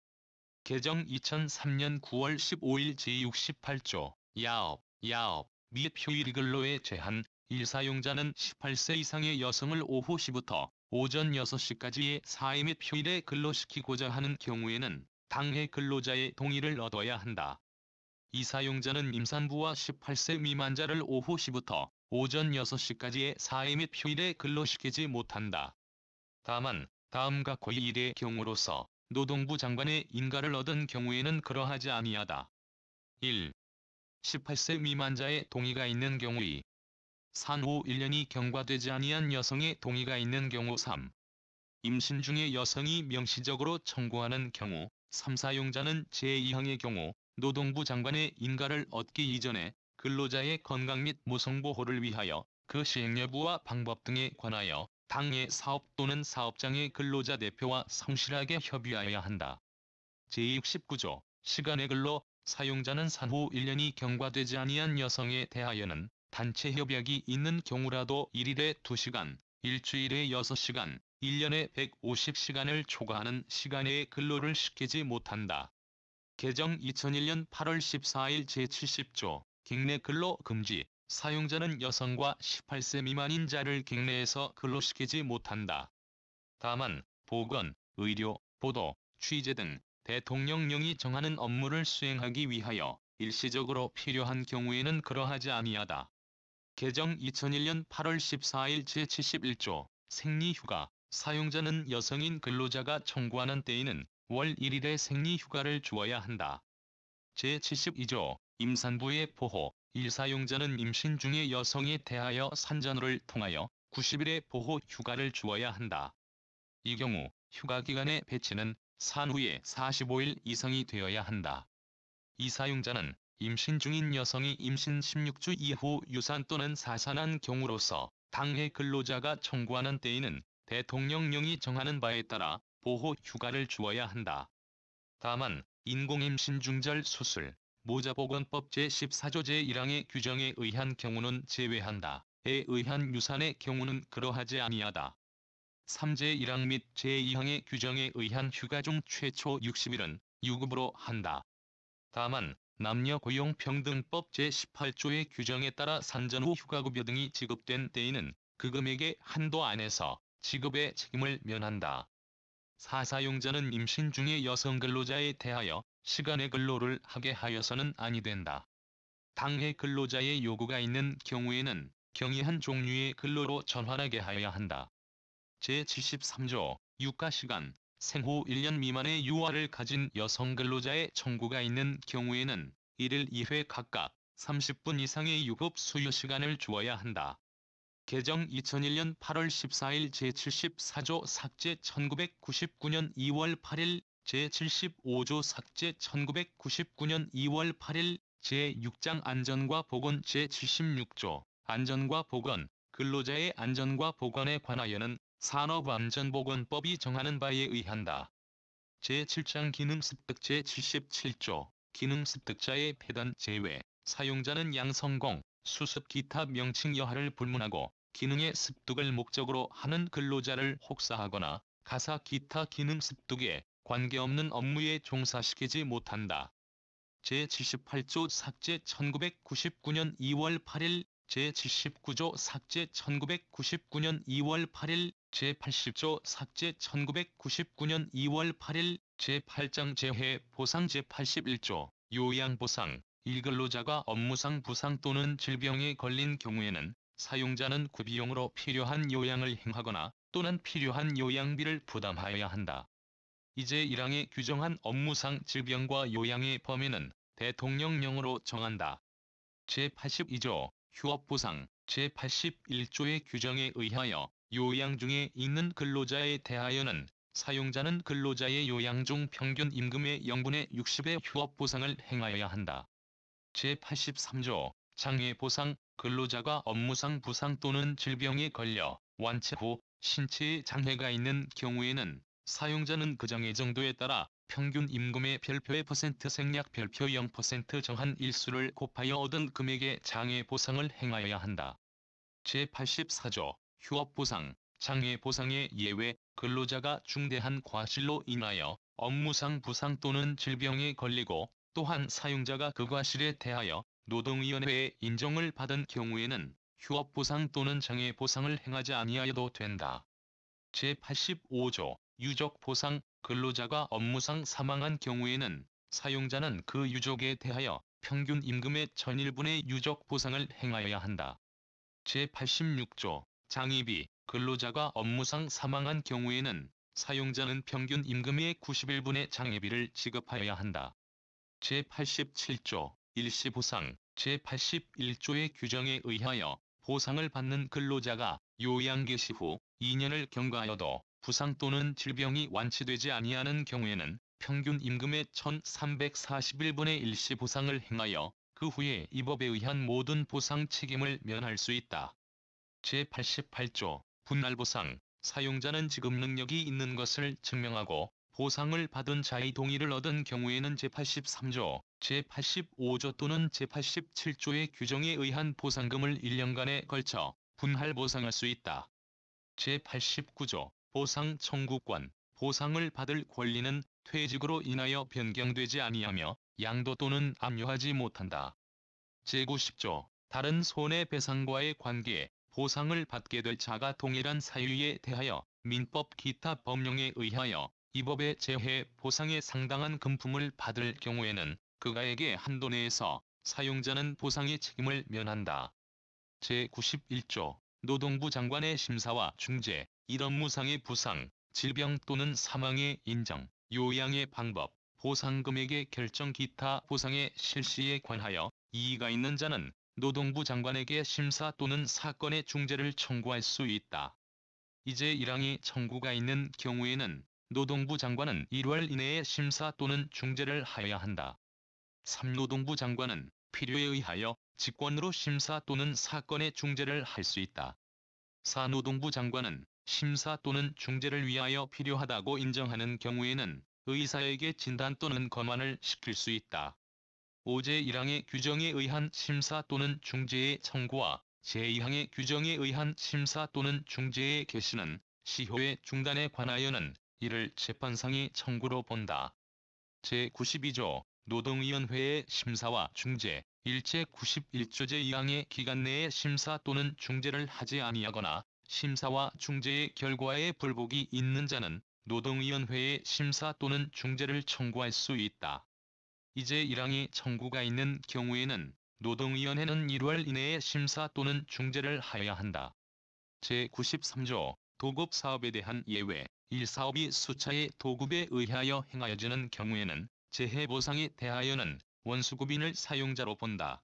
[SPEAKER 1] 개정 2003년 9월 15일 제68조 야업 및 휴일 근로의 제한 1. 사용자는 18세 이상의 여성을 오후 시부터 오전 6시까지의 사회 및 휴일에 근로시키고자 하는 경우에는 당해 근로자의 동의를 얻어야 한다. 2. 사용자는 임산부와 18세 미만자를 오후 시부터 오전 6시까지의 사회 및 휴일에 근로시키지 못한다. 다만 다음과 고일의 경우로서 노동부 장관의 인가를 얻은 경우에는 그러하지 아니하다. 1. 18세 미만자의 동의가 있는 경우. 2. 산후 1년이 경과되지 아니한 여성의 동의가 있는 경우. 3. 임신 중의 여성이 명시적으로 청구하는 경우. 3. 사용자는 제2항의 경우 노동부 장관의 인가를 얻기 이전에 근로자의 건강 및 모성보호를 위하여 그 시행 여부와 방법 등에 관하여 당해 사업 또는 사업장의 근로자 대표와 성실하게 협의하여야 한다. 제69조 시간의 근로 사용자는 산후 1년이 경과되지 아니한 여성에 대하여는 단체 협약이 있는 경우라도 일일에 2시간, 일주일에 6시간, 1년에 150시간을 초과하는 시간의 근로를 시키지 못한다. 개정 2001년 8월 14일 제70조 객내 근로 금지 사용자는 여성과 18세 미만인 자를 객내에서 근로시키지 못한다. 다만 보건, 의료, 보도, 취재 등 대통령령이 정하는 업무를 수행하기 위하여 일시적으로 필요한 경우에는 그러하지 아니하다. 개정 2001년 8월 14일 제71조 생리휴가 사용자는 여성인 근로자가 청구하는 때에는 월 1일의 생리휴가를 주어야 한다. 제72조 임산부의 보호 일사용자는 임신 중의 여성에 대하여 산전호를 통하여 90일의 보호 휴가를 주어야 한다. 이 경우 휴가 기간의 배치는 산후에 45일 이상이 되어야 한다. 이 사용자는 임신 중인 여성이 임신 16주 이후 유산 또는 사산한 경우로서 당해 근로자가 청구하는 때에는 대통령령이 정하는 바에 따라 보호 휴가를 주어야 한다. 다만 인공임신 중절 수술, 모자보건법 제14조 제1항의 규정에 의한 경우는 제외한다. 에 의한 유산의 경우는 그러하지 아니하다. 3제1항 및 제2항의 규정에 의한 휴가 중 최초 60일은 유급으로 한다. 다만 남녀고용평등법 제18조의 규정에 따라 산전 후 휴가급여 등이 지급된 때에는 그 금액의 한도 안에서 지급의 책임을 면한다. 사용자는 임신 중의 여성 근로자에 대하여 시간의 근로를 하게 하여서는 아니 된다. 당해 근로자의 요구가 있는 경우에는 경이한 종류의 근로로 전환하게 하여야 한다. 제73조 육아시간 생후 1년 미만의 유아를 가진 여성 근로자의 청구가 있는 경우에는 1일 2회 각각 30분 이상의 유급 수유 시간을 주어야 한다. 개정 2001년 8월 14일 제74조 삭제 1999년 2월 8일 제75조 삭제 1999년 2월 8일 제6장 안전과 보건 제76조 안전과 보건 근로자의 안전과 보건에 관하여는 산업안전보건법이 정하는 바에 의한다. 제7장 기능습득 제77조 기능습득자의 폐단 제외 사용자는 양성공, 수습 기타 명칭 여하를 불문하고 기능의 습득을 목적으로 하는 근로자를 혹사하거나 가사 기타 기능 습득에 관계없는 업무에 종사시키지 못한다. 제78조 삭제 1999년 2월 8일 제79조 삭제 1999년 2월 8일 제80조 삭제 1999년 2월 8일 제8장 재해 보상 제81조 요양보상 일근로자가 업무상 부상 또는 질병에 걸린 경우에는 사용자는 그 비용으로 필요한 요양을 행하거나 또는 필요한 요양비를 부담하여야 한다. 이제 1항에 규정한 업무상 질병과 요양의 범위는 대통령령으로 정한다. 제82조 휴업보상 제81조의 규정에 의하여 요양 중에 있는 근로자에 대하여는 사용자는 근로자의 요양 중 평균 임금의 0분의 60의 휴업보상을 행하여야 한다. 제83조 장애보상 근로자가 업무상 부상 또는 질병에 걸려 완치 후 신체에 장애가 있는 경우에는 사용자는 그 장애 정도에 따라 평균 임금의 별표의 퍼센트 생략 별표 0% 정한 일수를 곱하여 얻은 금액의 장애보상을 행하여야 한다. 제84조 휴업보상 장애보상의 예외 근로자가 중대한 과실로 인하여 업무상 부상 또는 질병에 걸리고 또한 사용자가 그 과실에 대하여 노동위원회의 인정을 받은 경우에는 휴업보상 또는 장애보상을 행하지 아니하여도 된다. 제85조 유족보상 근로자가 업무상 사망한 경우에는 사용자는 그 유족에 대하여 평균 임금의 1000일분의 유족보상을 행하여야 한다. 제86조 장의비 근로자가 업무상 사망한 경우에는 사용자는 평균 임금의 90일분의 장의비를 지급하여야 한다. 제87조 일시보상 제81조의 규정에 의하여 보상을 받는 근로자가 요양 개시 후 2년을 경과하여도 부상 또는 질병이 완치되지 아니하는 경우에는 평균 임금의 1341분의 일시보상을 행하여 그 후에 이 법에 의한 모든 보상 책임을 면할 수 있다. 제88조 분할보상 사용자는 지급 능력이 있는 것을 증명하고 보상을 받은 자의 동의를 얻은 경우에는 제83조, 제85조 또는 제87조의 규정에 의한 보상금을 1년간에 걸쳐 분할보상할 수 있다. 제89조 보상 청구권 보상을 받을 권리는 퇴직으로 인하여 변경되지 아니하며 양도 또는 압류하지 못한다. 제90조 다른 손해배상과의 관계에 보상을 받게 될 자가 동일한 사유에 대하여 민법 기타 법령에 의하여 이 법의 재해 보상에 상당한 금품을 받을 경우에는 그가에게 한도 내에서 사용자는 보상의 책임을 면한다. 제91조 노동부 장관의 심사와 중재, 이런 무상의 부상, 질병 또는 사망의 인정, 요양의 방법, 보상금액의 결정 기타 보상의 실시에 관하여 이의가 있는 자는 노동부 장관에게 심사 또는 사건의 중재를 청구할 수 있다. 이제 1항의 청구가 있는 경우에는 노동부 장관은 1월 이내에 심사 또는 중재를 하여야 한다. 3. 노동부 장관은 필요에 의하여 직권으로 심사 또는 사건의 중재를 할 수 있다. 4. 노동부 장관은 심사 또는 중재를 위하여 필요하다고 인정하는 경우에는 의사에게 진단 또는 검안을 시킬 수 있다. 5제 1항의 규정에 의한 심사 또는 중재의 청구와 제2항의 규정에 의한 심사 또는 중재의 개시는 시효의 중단에 관하여는 이를 재판상의 청구로 본다. 제92조 노동위원회의 심사와 중재, 일제 91조 제2항의 기간 내에 심사 또는 중재를 하지 아니하거나 심사와 중재의 결과에 불복이 있는 자는 노동위원회의 심사 또는 중재를 청구할 수 있다. 이제 1항의 청구가 있는 경우에는 노동위원회는 1월 이내에 심사 또는 중재를 하여야 한다. 제93조 도급사업에 대한 예외 1사업이 수차의 도급에 의하여 행하여지는 경우에는 재해보상에 대하여는 원수급인을 사용자로 본다.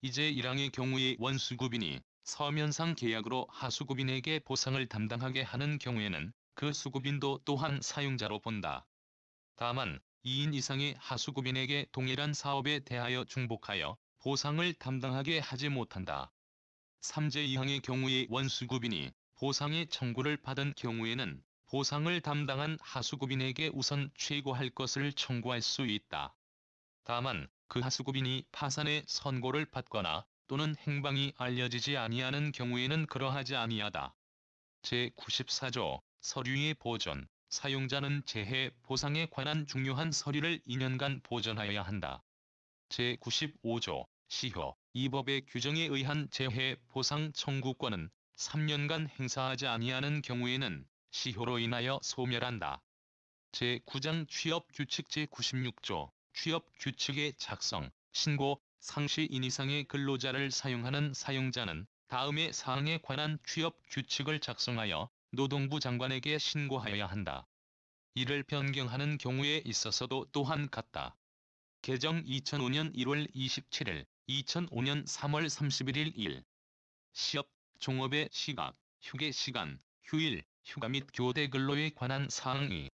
[SPEAKER 1] 이제 1항의 경우에 원수급인이 서면상 계약으로 하수급인에게 보상을 담당하게 하는 경우에는 그 수급인도 또한 사용자로 본다. 다만 2인 이상의 하수급인에게 동일한 사업에 대하여 중복하여 보상을 담당하게 하지 못한다. 3제 2항의 경우에 원수급인이 보상의 청구를 받은 경우에는 보상을 담당한 하수급인에게 우선 최고할 것을 청구할 수 있다. 다만 그 하수급인이 파산의 선고를 받거나 또는 행방이 알려지지 아니하는 경우에는 그러하지 아니하다. 제94조 서류의 보존, 사용자는 재해 보상에 관한 중요한 서류를 2년간 보존하여야 한다. 제95조 시효, 이 법의 규정에 의한 재해 보상 청구권은 3년간 행사하지 아니하는 경우에는 시효로 인하여 소멸한다. 제9장 취업규칙 제96조 취업규칙의 작성, 신고, 상시인 이상의 근로자를 사용하는 사용자는 다음의 사항에 관한 취업규칙을 작성하여 노동부 장관에게 신고하여야 한다. 이를 변경하는 경우에 있어서도 또한 같다. 개정 2005년 1월 27일, 2005년 3월 31일 1. 시업, 종업의 시각, 휴게 시간, 휴일, 휴가 및 교대 근로에 관한 사항 2.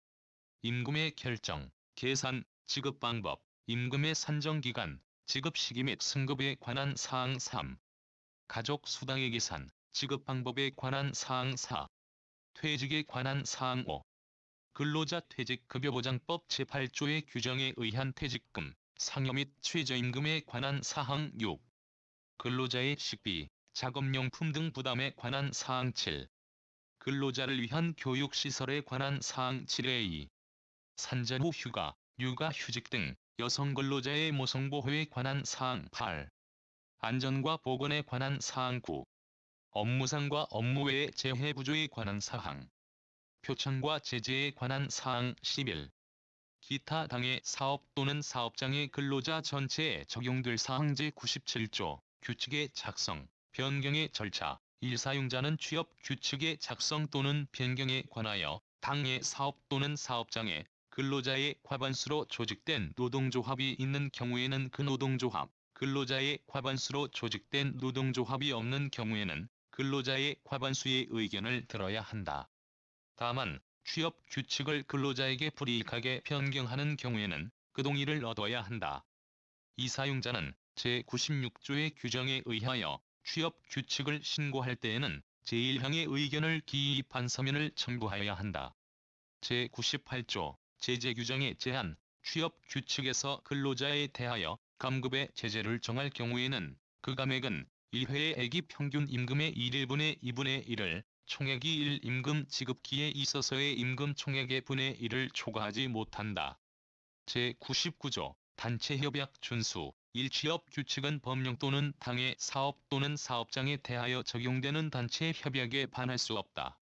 [SPEAKER 1] 임금의 결정, 계산, 지급 방법, 임금의 산정 기간, 지급 시기 및 승급에 관한 사항 3. 가족 수당의 계산, 지급 방법에 관한 사항 4. 퇴직에 관한 사항 5. 근로자 퇴직급여보장법 제8조의 규정에 의한 퇴직금, 상여 및 최저임금에 관한 사항 6. 근로자의 식비, 작업용품 등 부담에 관한 사항 7. 근로자를 위한 교육시설에 관한 사항 7의 2. 산전 후 휴가, 육아휴직 등 여성 근로자의 모성보호에 관한 사항 8. 안전과 보건에 관한 사항 9. 업무상과 업무 외의 재해구조에 관한 사항. 표창과 제재에 관한 사항 11. 기타 당의 사업 또는 사업장의 근로자 전체에 적용될 사항 제97조 규칙의 작성, 변경의 절차 1. 사용자는 취업 규칙의 작성 또는 변경에 관하여 당의 사업 또는 사업장에 근로자의 과반수로 조직된 노동조합이 있는 경우에는 그 노동조합, 근로자의 과반수로 조직된 노동조합이 없는 경우에는 근로자의 과반수의 의견을 들어야 한다. 다만 취업 규칙을 근로자에게 불이익하게 변경하는 경우에는 그 동의를 얻어야 한다. 이 사용자는 제96조의 규정에 의하여 취업 규칙을 신고할 때에는 제1항의 의견을 기입한 서면을 첨부하여야 한다. 제98조 제재 규정의 제한, 취업 규칙에서 근로자에 대하여 감급의 제재를 정할 경우에는 그 감액은 1회의 액이 평균 임금의 1일분의 2분의 1을 총액이 1 임금 지급기에 있어서의 임금 총액의 분의 1을 초과하지 못한다. 제99조 단체협약 준수, 1취업 규칙은 법령 또는 당의 사업 또는 사업장에 대하여 적용되는 단체 협약에 반할 수 없다.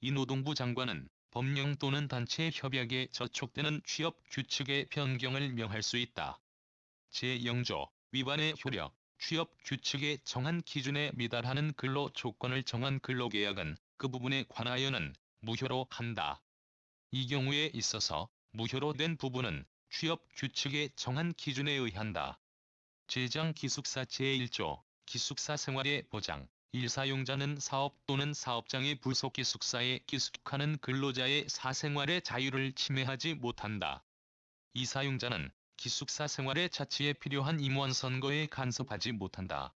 [SPEAKER 1] 이 노동부 장관은 법령 또는 단체 협약에 저촉되는 취업 규칙의 변경을 명할 수 있다. 제0조 위반의 효력, 취업 규칙에 정한 기준에 미달하는 근로 조건을 정한 근로계약은 그 부분에 관하여는 무효로 한다. 이 경우에 있어서 무효로 된 부분은 취업 규칙에 정한 기준에 의한다. 제장 기숙사 제1조 기숙사 생활의 보장 1. 사용자는 사업 또는 사업장의 부속 기숙사에 기숙하는 근로자의 사생활의 자유를 침해하지 못한다. 2. 사용자는 기숙사 생활의 자치에 필요한 임원 선거에 간섭하지 못한다.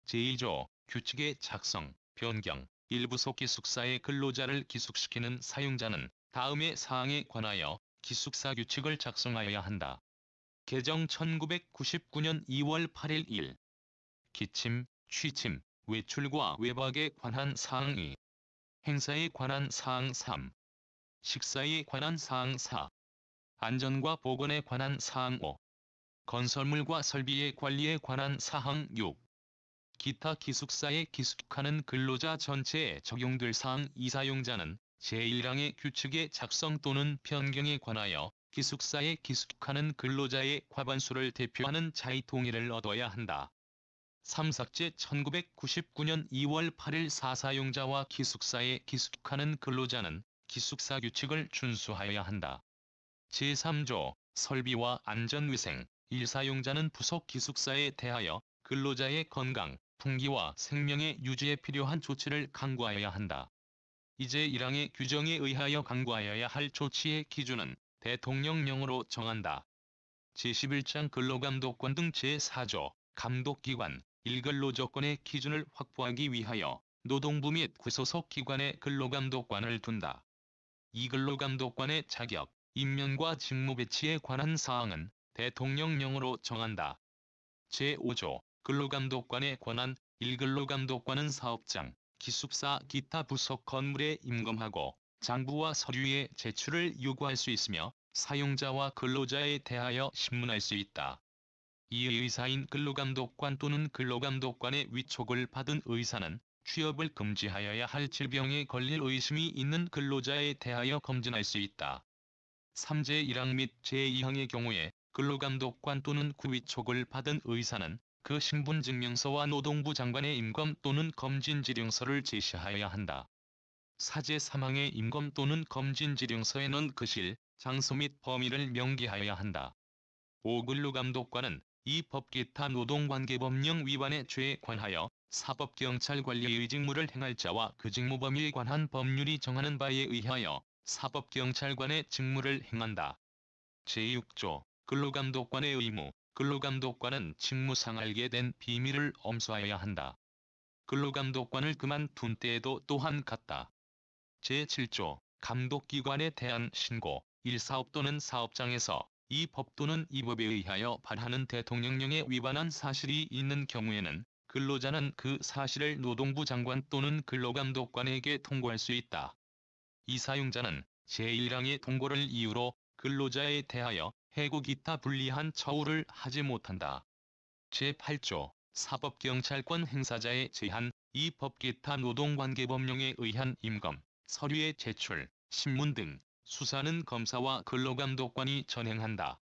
[SPEAKER 1] 제2조 규칙의 작성, 변경 1. 부속 기숙사의 근로자를 기숙시키는 사용자는 다음의 사항에 관하여 기숙사 규칙을 작성하여야 한다. 개정 1999년 2월 8일 1. 기침, 취침, 외출과 외박에 관한 사항 2. 행사에 관한 사항 3. 식사에 관한 사항 4. 안전과 보건에 관한 사항 5. 건설물과 설비의 관리에 관한 사항 6. 기타 기숙사에 기숙하는 근로자 전체에 적용될 사항 2. 사용자는 제1항의 규칙의 작성 또는 변경에 관하여 기숙사에 기숙하는 근로자의 과반수를 대표하는 자의 동의를 얻어야 한다. 3. 삭제 1999년 2월 8일 4. 사용자와 기숙사에 기숙하는 근로자는 기숙사 규칙을 준수하여야 한다. 제3조 설비와 안전위생 1. 사용자는 부속 기숙사에 대하여 근로자의 건강, 풍기와 생명의 유지에 필요한 조치를 강구하여야 한다. 이제 1항의 규정에 의하여 강구하여야 할 조치의 기준은 대통령령으로 정한다. 제11장 근로감독관 등 제4조 감독기관 1근로조건의 기준을 확보하기 위하여 노동부 및 구소속 기관의 근로감독관을 둔다. 2. 근로감독관의 자격, 임명과 직무 배치에 관한 사항은 대통령령으로 정한다. 제5조 근로감독관의 권한 1. 근로감독관은 사업장, 기숙사 기타 부속 건물에 임검하고 장부와 서류의 제출을 요구할 수 있으며 사용자와 근로자에 대하여 신문할 수 있다. 2. 의사인 근로감독관 또는 근로감독관의 위촉을 받은 의사는 취업을 금지하여야 할 질병에 걸릴 의심이 있는 근로자에 대하여 검진할 수 있다. 3. 제1항 및 제2항의 경우에 근로감독관 또는 그 위촉을 받은 의사는 그 신분증명서와 노동부 장관의 임검 또는 검진지령서를 제시하여야 한다. 4. 제3항의 임검 또는 검진지령서에는 그 실, 장소 및 범위를 명기하여야 한다. 5. 근로감독관은 이 법 기타 노동관계법령 위반의 죄에 관하여 사법경찰관리의 직무를 행할 자와 그 직무 범위에 관한 법률이 정하는 바에 의하여 사법경찰관의 직무를 행한다. 제6조 근로감독관의 의무 근로감독관은 직무상 알게 된 비밀을 엄수하여야 한다. 근로감독관을 그만둔 때에도 또한 같다. 제7조 감독기관에 대한 신고 1. 사업 또는 사업장에서 이 법 또는 이 법에 의하여 발하는 대통령령에 위반한 사실이 있는 경우에는 근로자는 그 사실을 노동부 장관 또는 근로감독관에게 통고할 수 있다. 이 사용자는 제1항의 통고를 이유로 근로자에 대하여 해고 기타 불리한 처우를 하지 못한다. 제8조 사법경찰권 행사자의 제한 이 법 기타 노동관계법령에 의한 임검, 서류의 제출, 신문 등 수사는 검사와 근로감독관이 전행한다.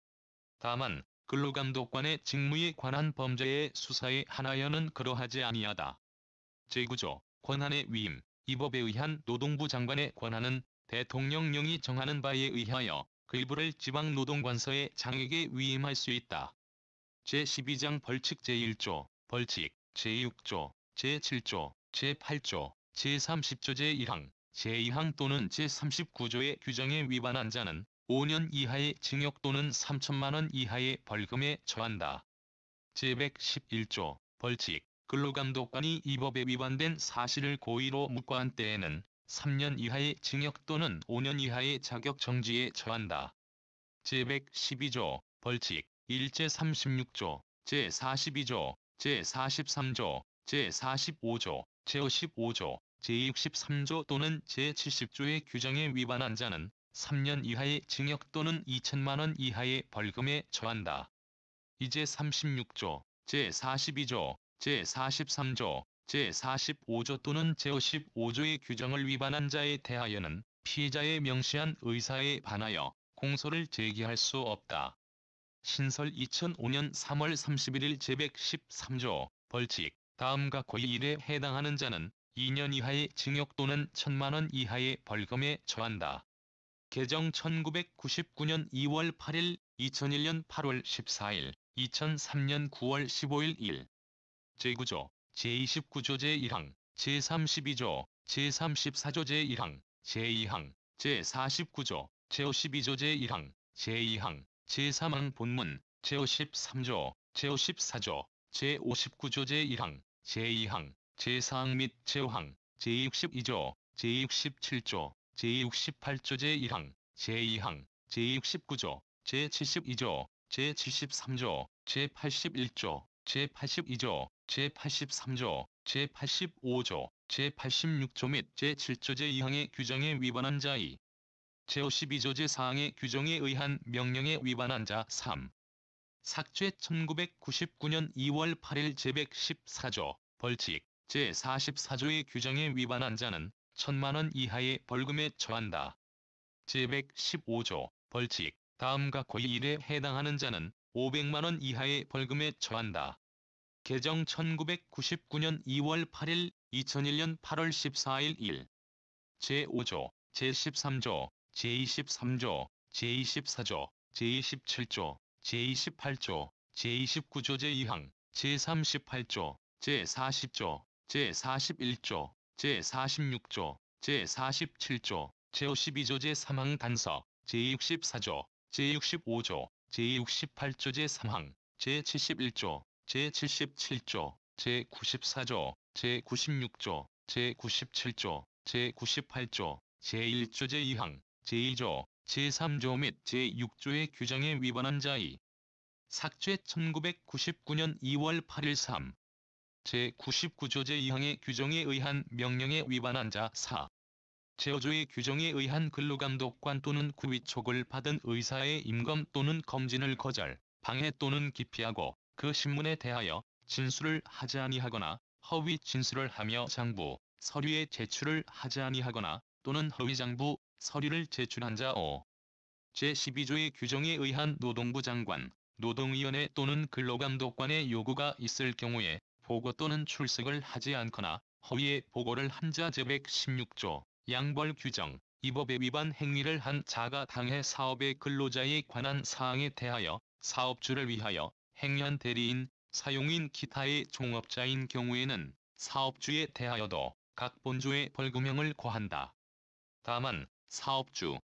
[SPEAKER 1] 다만 근로감독관의 직무에 관한 범죄의 수사에 한하여는 그러하지 아니하다. 제9조 권한의 위임 이 법에 의한 노동부 장관의 권한은 대통령령이 정하는 바에 의하여 그 일부를 지방노동관서의 장에게 위임할 수 있다. 제12장 벌칙 제1조 벌칙 제6조 제7조 제8조 제30조 제1항 제2항 또는 제39조의 규정에 위반한 자는 5년 이하의 징역 또는 3천만 원 이하의 벌금에 처한다. 제111조 벌칙 근로감독관이 이 법에 위반된 사실을 고의로 묵과한 때에는 3년 이하의 징역 또는 5년 이하의 자격정지에 처한다. 제112조 벌칙 제36조 제42조 제43조 제45조 제55조 제63조 또는 제70조의 규정에 위반한 자는 3년 이하의 징역 또는 2천만 원 이하의 벌금에 처한다. 제36조, 제42조, 제43조, 제45조 또는 제55조의 규정을 위반한 자에 대하여는 피해자의 명시한 의사에 반하여 공소를 제기할 수 없다. 신설 2005년 3월 31일 제113조, 벌칙, 다음과 고의일에 해당하는 자는 2년 이하의 징역 또는 1,000만 원 이하의 벌금에 처한다. 개정 1999년 2월 8일, 2001년 8월 14일, 2003년 9월 15일 1. 제9조, 제29조 제1항, 제32조, 제34조 제1항, 제2항, 제49조, 제52조 제1항, 제2항, 제3항 본문, 제53조, 제54조, 제59조 제1항, 제2항, 제4항 및 제5항, 제62조, 제67조, 제68조 제1항, 제2항, 제69조, 제72조, 제73조, 제81조, 제82조, 제83조, 제85조, 제86조 및 제7조 제2항의 규정에 위반한 자이 제52조 제4항의 규정에 의한 명령에 위반한 자 3. 삭죄 1999년 2월 8일 제114조, 벌칙, 제44조의 규정에 위반한 자는 1,000만 원 이하의 벌금에 처한다. 제115조, 벌칙, 다음과 고의일에 해당하는 자는 500만 원 이하의 벌금에 처한다. 개정 1999년 2월 8일, 2001년 8월 14일 1. 제5조, 제13조, 제23조, 제24조, 제27조, 제28조, 제29조 제2항, 제38조, 제40조, 제41조, 제46조, 제47조, 제52조 제3항 단서, 제64조, 제65조, 제68조 제3항, 제71조, 제77조, 제94조, 제96조, 제97조, 제98조, 제1조 제2항, 제2조, 제3조 및 제6조의 규정에 위반한 자이 삭죄 1999년 2월 8일 3. 제99조 제2항의 규정에 의한 명령에 위반한 자 4. 제5조의 규정에 의한 근로감독관 또는 구위촉을 받은 의사의 임검 또는 검진을 거절, 방해 또는 기피하고 그 신문에 대하여 진술을 하지 아니하거나 허위 진술을 하며 장부, 서류의 제출을 하지 아니하거나 또는 허위 장부, 서류를 제출한 자 5. 제12조의 규정에 의한 노동부 장관, 노동위원회 또는 근로감독관의 요구가 있을 경우에 보고 또는 출석을 하지 않거나 허위의 보고를 한 자 제116조, 양벌 규정, 이 법의 위반 행위를 한 자가 당해 사업의 근로자에 관한 사항에 대하여 사업주를 위하여 행위한 대리인, 사용인 기타의 종업자인 경우에는 사업주에 대하여도 각 본조의 벌금형을 고한다. 다만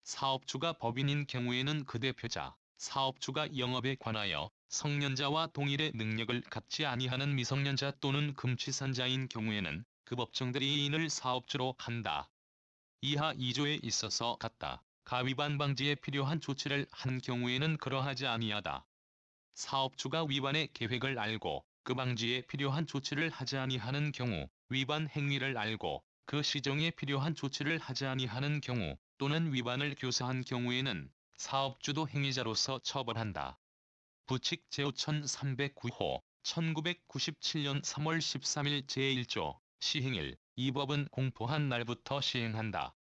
[SPEAKER 1] 사업주가 법인인 경우에는 그 대표자, 사업주가 영업에 관하여 성년자와 동일의 능력을 갖지 아니하는 미성년자 또는 금취산자인 경우에는 그 법정대리인을 사업주로 한다. 이하 2조에 있어서 같다. 가 위반 방지에 필요한 조치를 한 경우에는 그러하지 아니하다. 사업주가 위반의 계획을 알고 그 방지에 필요한 조치를 하지 아니하는 경우, 위반 행위를 알고 그 시정에 필요한 조치를 하지 아니하는 경우 또는 위반을 교사한 경우에는 사업주도 행위자로서 처벌한다. 부칙 제5309호 1997년 3월 13일 제1조 시행일 이 법은 공포한 날부터 시행한다.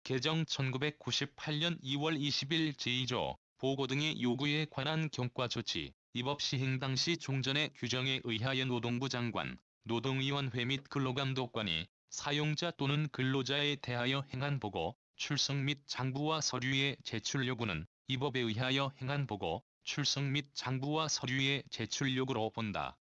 [SPEAKER 1] 개정 1998년 2월 20일 제2조 보고 등의 요구에 관한 경과조치 이 법 시행 당시 종전의 규정에 의하여 노동부 장관, 노동위원회 및 근로감독관이 사용자 또는 근로자에 대하여 행한 보고, 출석 및 장부와 서류의 제출 요구는 이 법에 의하여 행한 보고, 출석 및 장부와 서류의 제출 요구로 본다.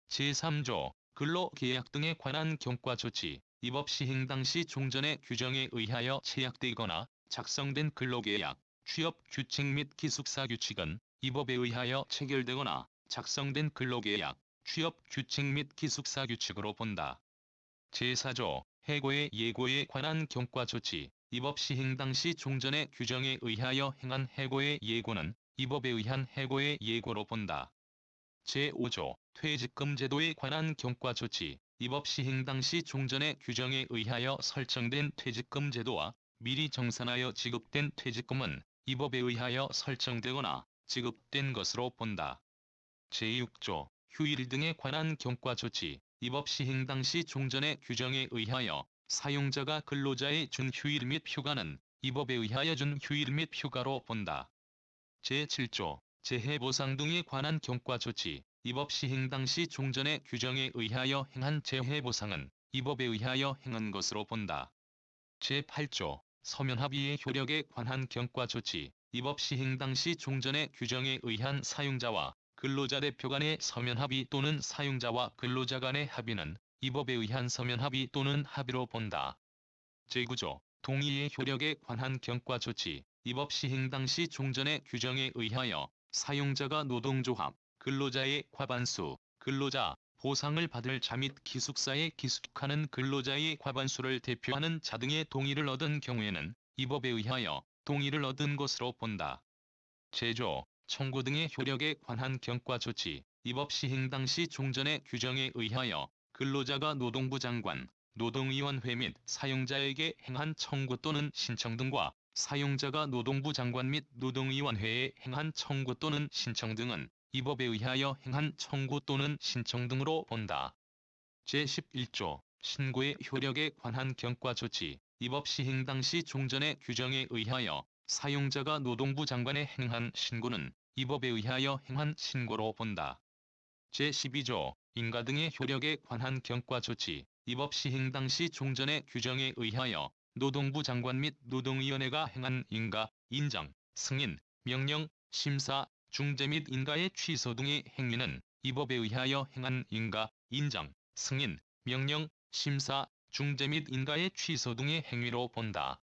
[SPEAKER 1] 제3조 근로계약 등에 관한 경과조치 이 법 시행 당시 종전의 규정에 의하여 체약되거나 작성된 근로계약, 취업규칙 및 기숙사규칙은 이 법에 의하여 체결되거나 작성된 근로계약, 취업규칙 및 기숙사규칙으로 본다. 제4조 해고의 예고에 관한 경과조치 이 법 시행 당시 종전의 규정에 의하여 행한 해고의 예고는 이 법에 의한 해고의 예고로 본다. 제5조 퇴직금 제도에 관한 경과조치 이 법 시행 당시 종전의 규정에 의하여 설정된 퇴직금 제도와 미리 정산하여 지급된 퇴직금은 이 법에 의하여 설정되거나 지급된 것으로 본다. 제6조 휴일 등에 관한 경과 조치, 입업 시행 당시 종전의 규정에 의하여 사용자가 근로자의 준 휴일 및 휴가는 입업에 의하여 준 휴일 및 휴가로 본다. 제7조 재해 보상 등에 관한 경과 조치, 입업 시행 당시 종전의 규정에 의하여 행한 재해 보상은 입업에 의하여 행한 것으로 본다. 제8조 서면 합의의 효력에 관한 경과 조치, 입업 시행 당시 종전의 규정에 의한 사용자와 근로자 대표 간의 서면 합의 또는 사용자와 근로자 간의 합의는 입업에 의한 서면 합의 또는 합의로 본다. 제9조 동의의 효력에 관한 경과 조치, 입업 시행 당시 종전의 규정에 의하여 사용자가 노동조합, 근로자의 과반수, 근로자, 보상을 받을 자 및 기숙사에 기숙하는 근로자의 과반수를 대표하는 자 등의 동의를 얻은 경우에는 입업에 의하여 동의를 얻은 것으로 본다. 제조, 청구 등의 효력에 관한 경과 조치, 입업 시행 당시 종전의 규정에 의하여 근로자가 노동부 장관, 노동위원회 및 사용자에게 행한 청구 또는 신청 등과 사용자가 노동부 장관 및 노동위원회에 행한 청구 또는 신청 등은 입업에 의하여 행한 청구 또는 신청 등으로 본다. 제11조 신고의 효력에 관한 경과 조치, 입업 시행 당시 종전의 규정에 의하여 사용자가 노동부 장관에 행한 신고는 입업에 의하여 행한 신고로 본다. 제12조 인가 등의 효력에 관한 경과 조치, 입업 시행 당시 종전의 규정에 의하여 노동부 장관 및 노동위원회가 행한 인가, 인정, 승인, 명령, 심사, 중재 및 인가의 취소 등의 행위는 입업에 의하여 행한 인가, 인정, 승인, 명령, 심사, 중재 및 인가의 취소 등의 행위로 본다.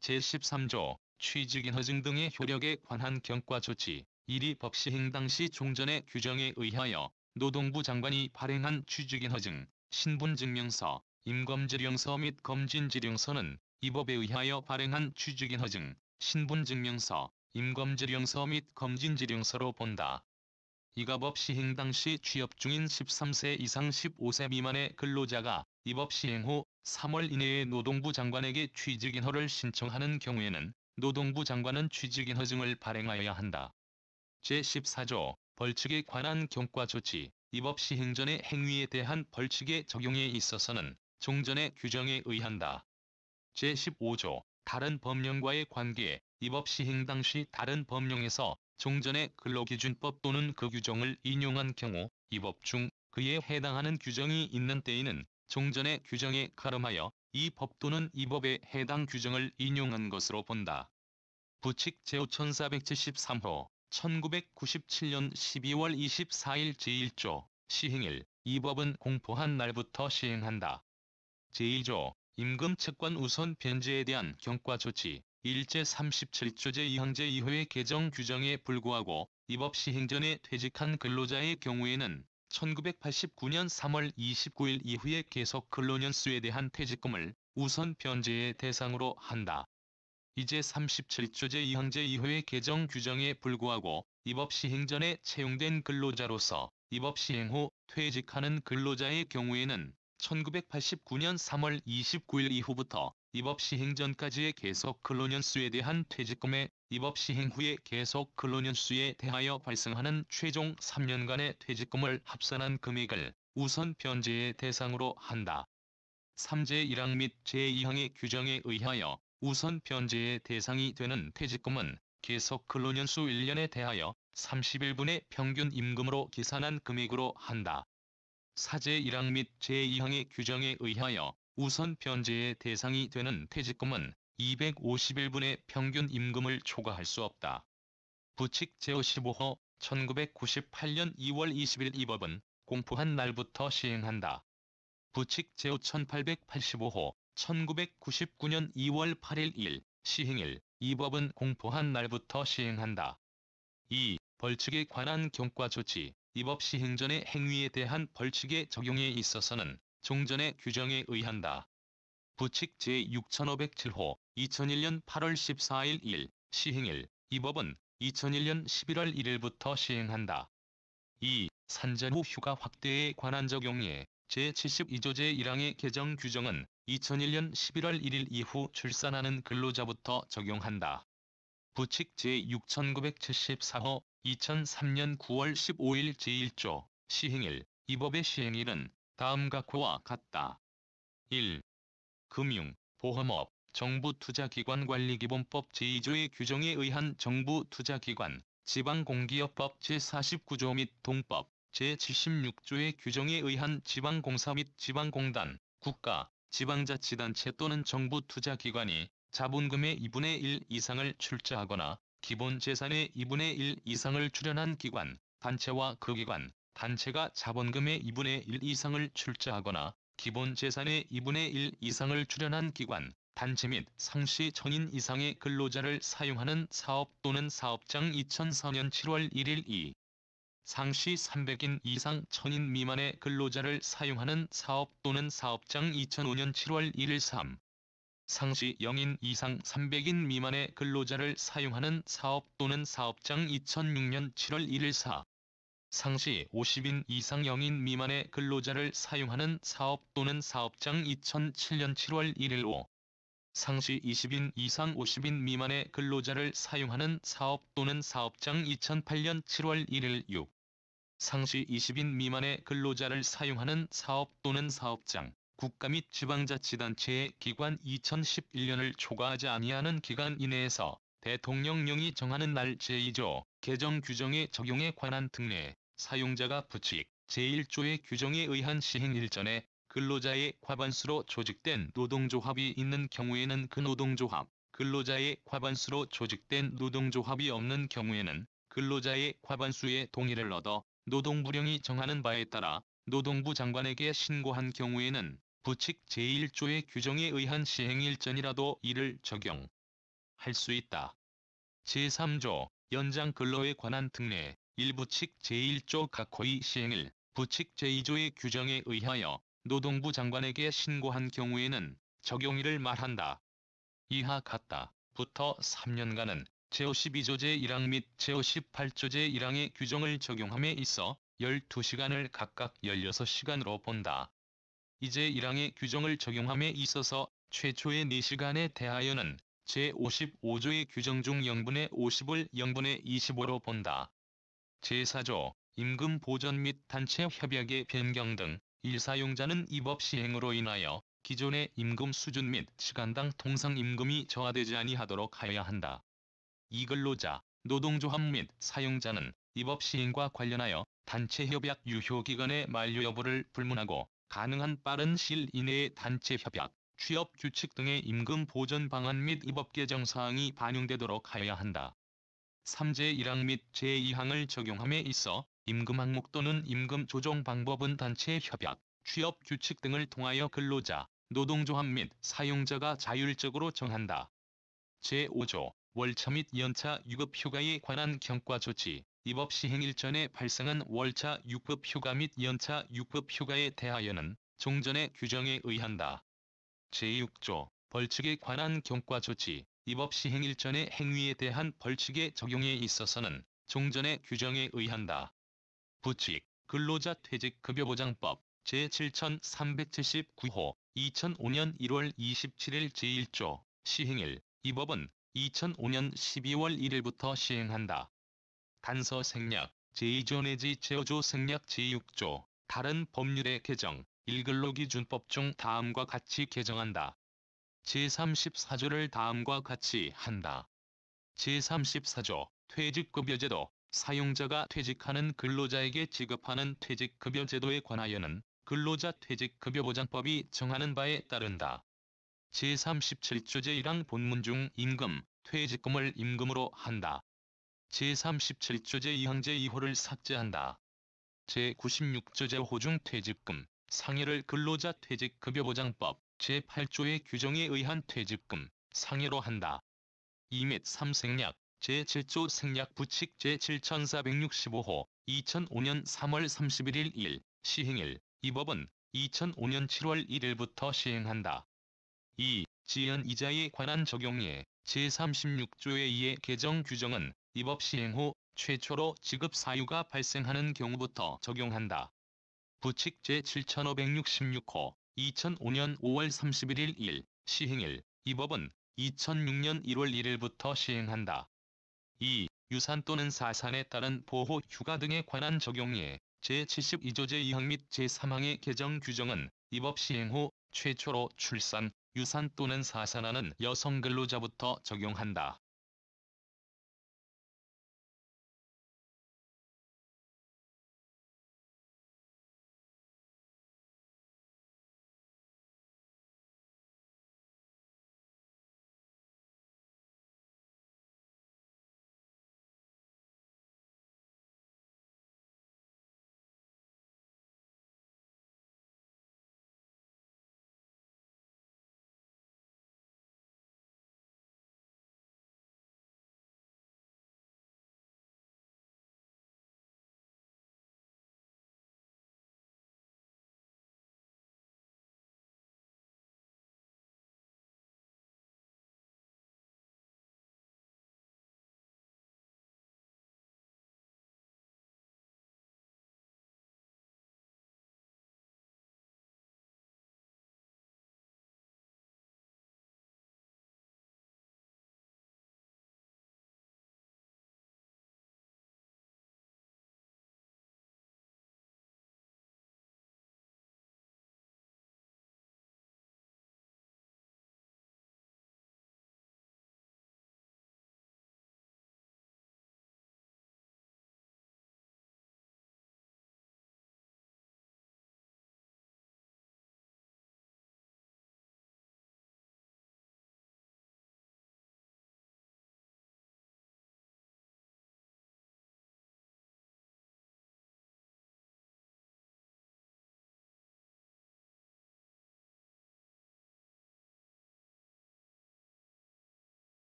[SPEAKER 1] 제13조 취직인허증 등의 효력에 관한 경과 조치, 일이 법 시행 당시 종전의 규정에 의하여 노동부 장관이 발행한 취직인허증, 신분증명서, 임검지령서 및 검진지령서는 입업에 의하여 발행한 취직인허증, 신분증명서, 임검지령서 및 검진지령서로 본다. 이가 법 시행 당시 취업 중인 13세 이상 15세 미만의 근로자가 입업 시행 후 3월 이내에 노동부 장관에게 취직인허를 신청하는 경우에는 노동부 장관은 취직인허증을 발행하여야 한다. 제14조 벌칙에 관한 경과 조치, 입업 시행 전의 행위에 대한 벌칙의 적용에 있어서는 종전의 규정에 의한다. 제15조 다른 법령과의 관계, 입업 시행 당시 다른 법령에서 종전의 근로기준법 또는 그 규정을 인용한 경우 입업 중 그에 해당하는 규정이 있는 때에는 종전의 규정에 가름하여 이 법 또는 이 법에 해당 규정을 인용한 것으로 본다. 부칙 제5473호 1997년 12월 24일 제1조 시행일 이 법은 공포한 날부터 시행한다. 제1조 임금 채권 우선 변제에 대한 경과 조치 일제 37조 제2항 제2호의 개정 규정에 불구하고 입업 시행 전에 퇴직한 근로자의 경우에는 1989년 3월 29일 이후에 계속 근로년수에 대한 퇴직금을 우선 변제의 대상으로 한다. 이제 37조 제2항 제2호의 개정 규정에 불구하고 입업 시행 전에 채용된 근로자로서 입업 시행 후 퇴직하는 근로자의 경우에는 1989년 3월 29일 이후부터 입업 시행 전까지의 계속 근로년수에 대한 퇴직금에 입업 시행 후에 계속 근로년수에 대하여 발생하는 최종 3년간의 퇴직금을 합산한 금액을 우선 변제의 대상으로 한다. 3제 1항 및 제2항의 규정에 의하여 우선 변제의 대상이 되는 퇴직금은 계속 근로년수 1년에 대하여 31분의 평균 임금으로 계산한 금액으로 한다. 4제 1항 및 제2항의 규정에 의하여 우선 변제의 대상이 되는 퇴직금은 251분의 평균 임금을 초과할 수 없다. 부칙 제55호 1998년 2월 20일 이 법은 공포한 날부터 시행한다. 부칙 제5885호 1999년 2월 8일 1 시행일 이 법은 공포한 날부터 시행한다. 2. 벌칙에 관한 경과 조치, 입업 시행 전의 행위에 대한 벌칙의 적용에 있어서는 종전의 규정에 의한다. 부칙 제6507호 2001년 8월 14일 1 시행일 이 법은 2001년 11월 1일부터 시행한다. 2. 산전 후 휴가 확대에 관한 적용에 제72조 제1항의 개정 규정은 2001년 11월 1일 이후 출산하는 근로자부터 적용한다. 부칙 제6974호 2003년 9월 15일 제1조 시행일. 이 법의 시행일은 다음과 같과 같다. 1. 금융, 보험업, 정부투자기관관리기본법 제2조의 규정에 의한 정부투자기관, 지방공기업법 제49조 및 동법 제76조의 규정에 의한 지방공사 및 지방공단, 국가, 지방자치단체 또는 정부투자기관이 자본금의 2분의 1 이상을 출자하거나 기본재산의 2분의 1 이상을 출연한 기관, 단체와 그 기관, 단체가 자본금의 2분의 1 이상을 출자하거나 기본재산의 2분의 1 이상을 출연한 기관, 단체 및 상시 1000인 이상의 근로자를 사용하는 사업 또는 사업장 2004년 7월 1일 2. 상시 300인 이상 1000인 미만의 근로자를 사용하는 사업 또는 사업장 2005년 7월 1일 3. 상시 0인 이상 300인 미만의 근로자를 사용하는 사업 또는 사업장 2006년 7월 1일 4. 상시 50인 이상 0인 미만의 근로자를 사용하는 사업 또는 사업장 2007년 7월 1일 5. 상시 20인 이상 50인 미만의 근로자를 사용하는 사업 또는 사업장 2008년 7월 1일 6. 상시 20인 미만의 근로자를 사용하는 사업 또는 사업장, 국가 및 지방자치단체의 기관 2011년을 초과하지 아니하는 기간 이내에서 대통령령이 정하는 날 제2조 개정 규정의 적용에 관한 특례, 사용자가 부칙 제1조의 규정에 의한 시행일 전에 근로자의 과반수로 조직된 노동조합이 있는 경우에는 그 노동조합, 근로자의 과반수로 조직된 노동조합이 없는 경우에는 근로자의 과반수의 동의를 얻어 노동부령이 정하는 바에 따라 노동부 장관에게 신고한 경우에는 부칙 제1조의 규정에 의한 시행일 전이라도 이를 적용할 수 있다. 제3조 연장 근로에 관한 특례 1부칙 제1조 각호의 시행일 부칙 제2조의 규정에 의하여 노동부 장관에게 신고한 경우에는 적용일을 말한다. 이하 같다. 부터 3년간은 제52조 제1항 및 제58조 제1항의 규정을 적용함에 있어 12시간을 각각 16시간으로 본다. 이 제1항의 규정을 적용함에 있어서 최초의 4시간에 대하여는 제55조의 규정 중 0분의 50을 0분의 25로 본다. 제4조 임금 보전 및 단체 협약의 변경 등 일사용자는 이 법 시행으로 인하여 기존의 임금 수준 및 시간당 통상임금이 저하되지 아니하도록 하여야 한다. 이근로자, 노동조합 및 사용자는 이 법 시행과 관련하여 단체 협약 유효기간의 만료 여부를 불문하고 가능한 빠른 시일 이내에 단체 협약, 취업 규칙 등의 임금 보전 방안 및 이 법 개정 사항이 반영되도록 하여야 한다. 3제1항 및 제2항을 적용함에 있어 임금 항목 또는 임금 조정 방법은 단체 협약, 취업 규칙 등을 통하여 근로자, 노동조합 및 사용자가 자율적으로 정한다. 제5조 월차 및 연차 유급휴가에 관한 경과 조치 이 법 시행일 전에 발생한 월차 유급휴가 및 연차 유급휴가에 대하여는 종전의 규정에 의한다. 제6조 벌칙에 관한 경과 조치 이 법 시행일 전의 행위에 대한 벌칙의 적용에 있어서는 종전의 규정에 의한다. 부칙, 근로자 퇴직급여보장법 제7379호 2005년 1월 27일 제1조 시행일 이 법은 2005년 12월 1일부터 시행한다. 단서 생략 제2조 내지 제5조 생략 제6조 다른 법률의 개정 1근로기준법 중 다음과 같이 개정한다. 제34조를 다음과 같이 한다. 제34조 퇴직급여제도 사용자가 퇴직하는 근로자에게 지급하는 퇴직급여제도에 관하여는 근로자 퇴직급여보장법이 정하는 바에 따른다. 제37조 제1항 본문 중 임금, 퇴직금을 임금으로 한다. 제37조 제2항 제2호를 삭제한다. 제96조 제5호 중 퇴직금, 상해를 근로자 퇴직급여보장법 제8조의 규정에 의한 퇴직금, 상해로 한다. 2 및 3 생략, 제7조 생략 부칙 제7465호 2005년 3월 31일 1 시행일 이 법은 2005년 7월 1일부터 시행한다. 2. 지연이자에 관한 적용예 제36조의 2의 개정 규정은 이 법 시행 후 최초로 지급 사유가 발생하는 경우부터 적용한다. 부칙 제7566호 2005년 5월 31일 1 시행일 이 법은 2006년 1월 1일부터 시행한다. 2. 유산 또는 사산에 따른 보호 휴가 등에 관한 적용에 제72조 제2항 및 제3항의 개정 규정은 이 법 시행 후 최초로 출산, 유산 또는 사산하는 여성 근로자부터 적용한다.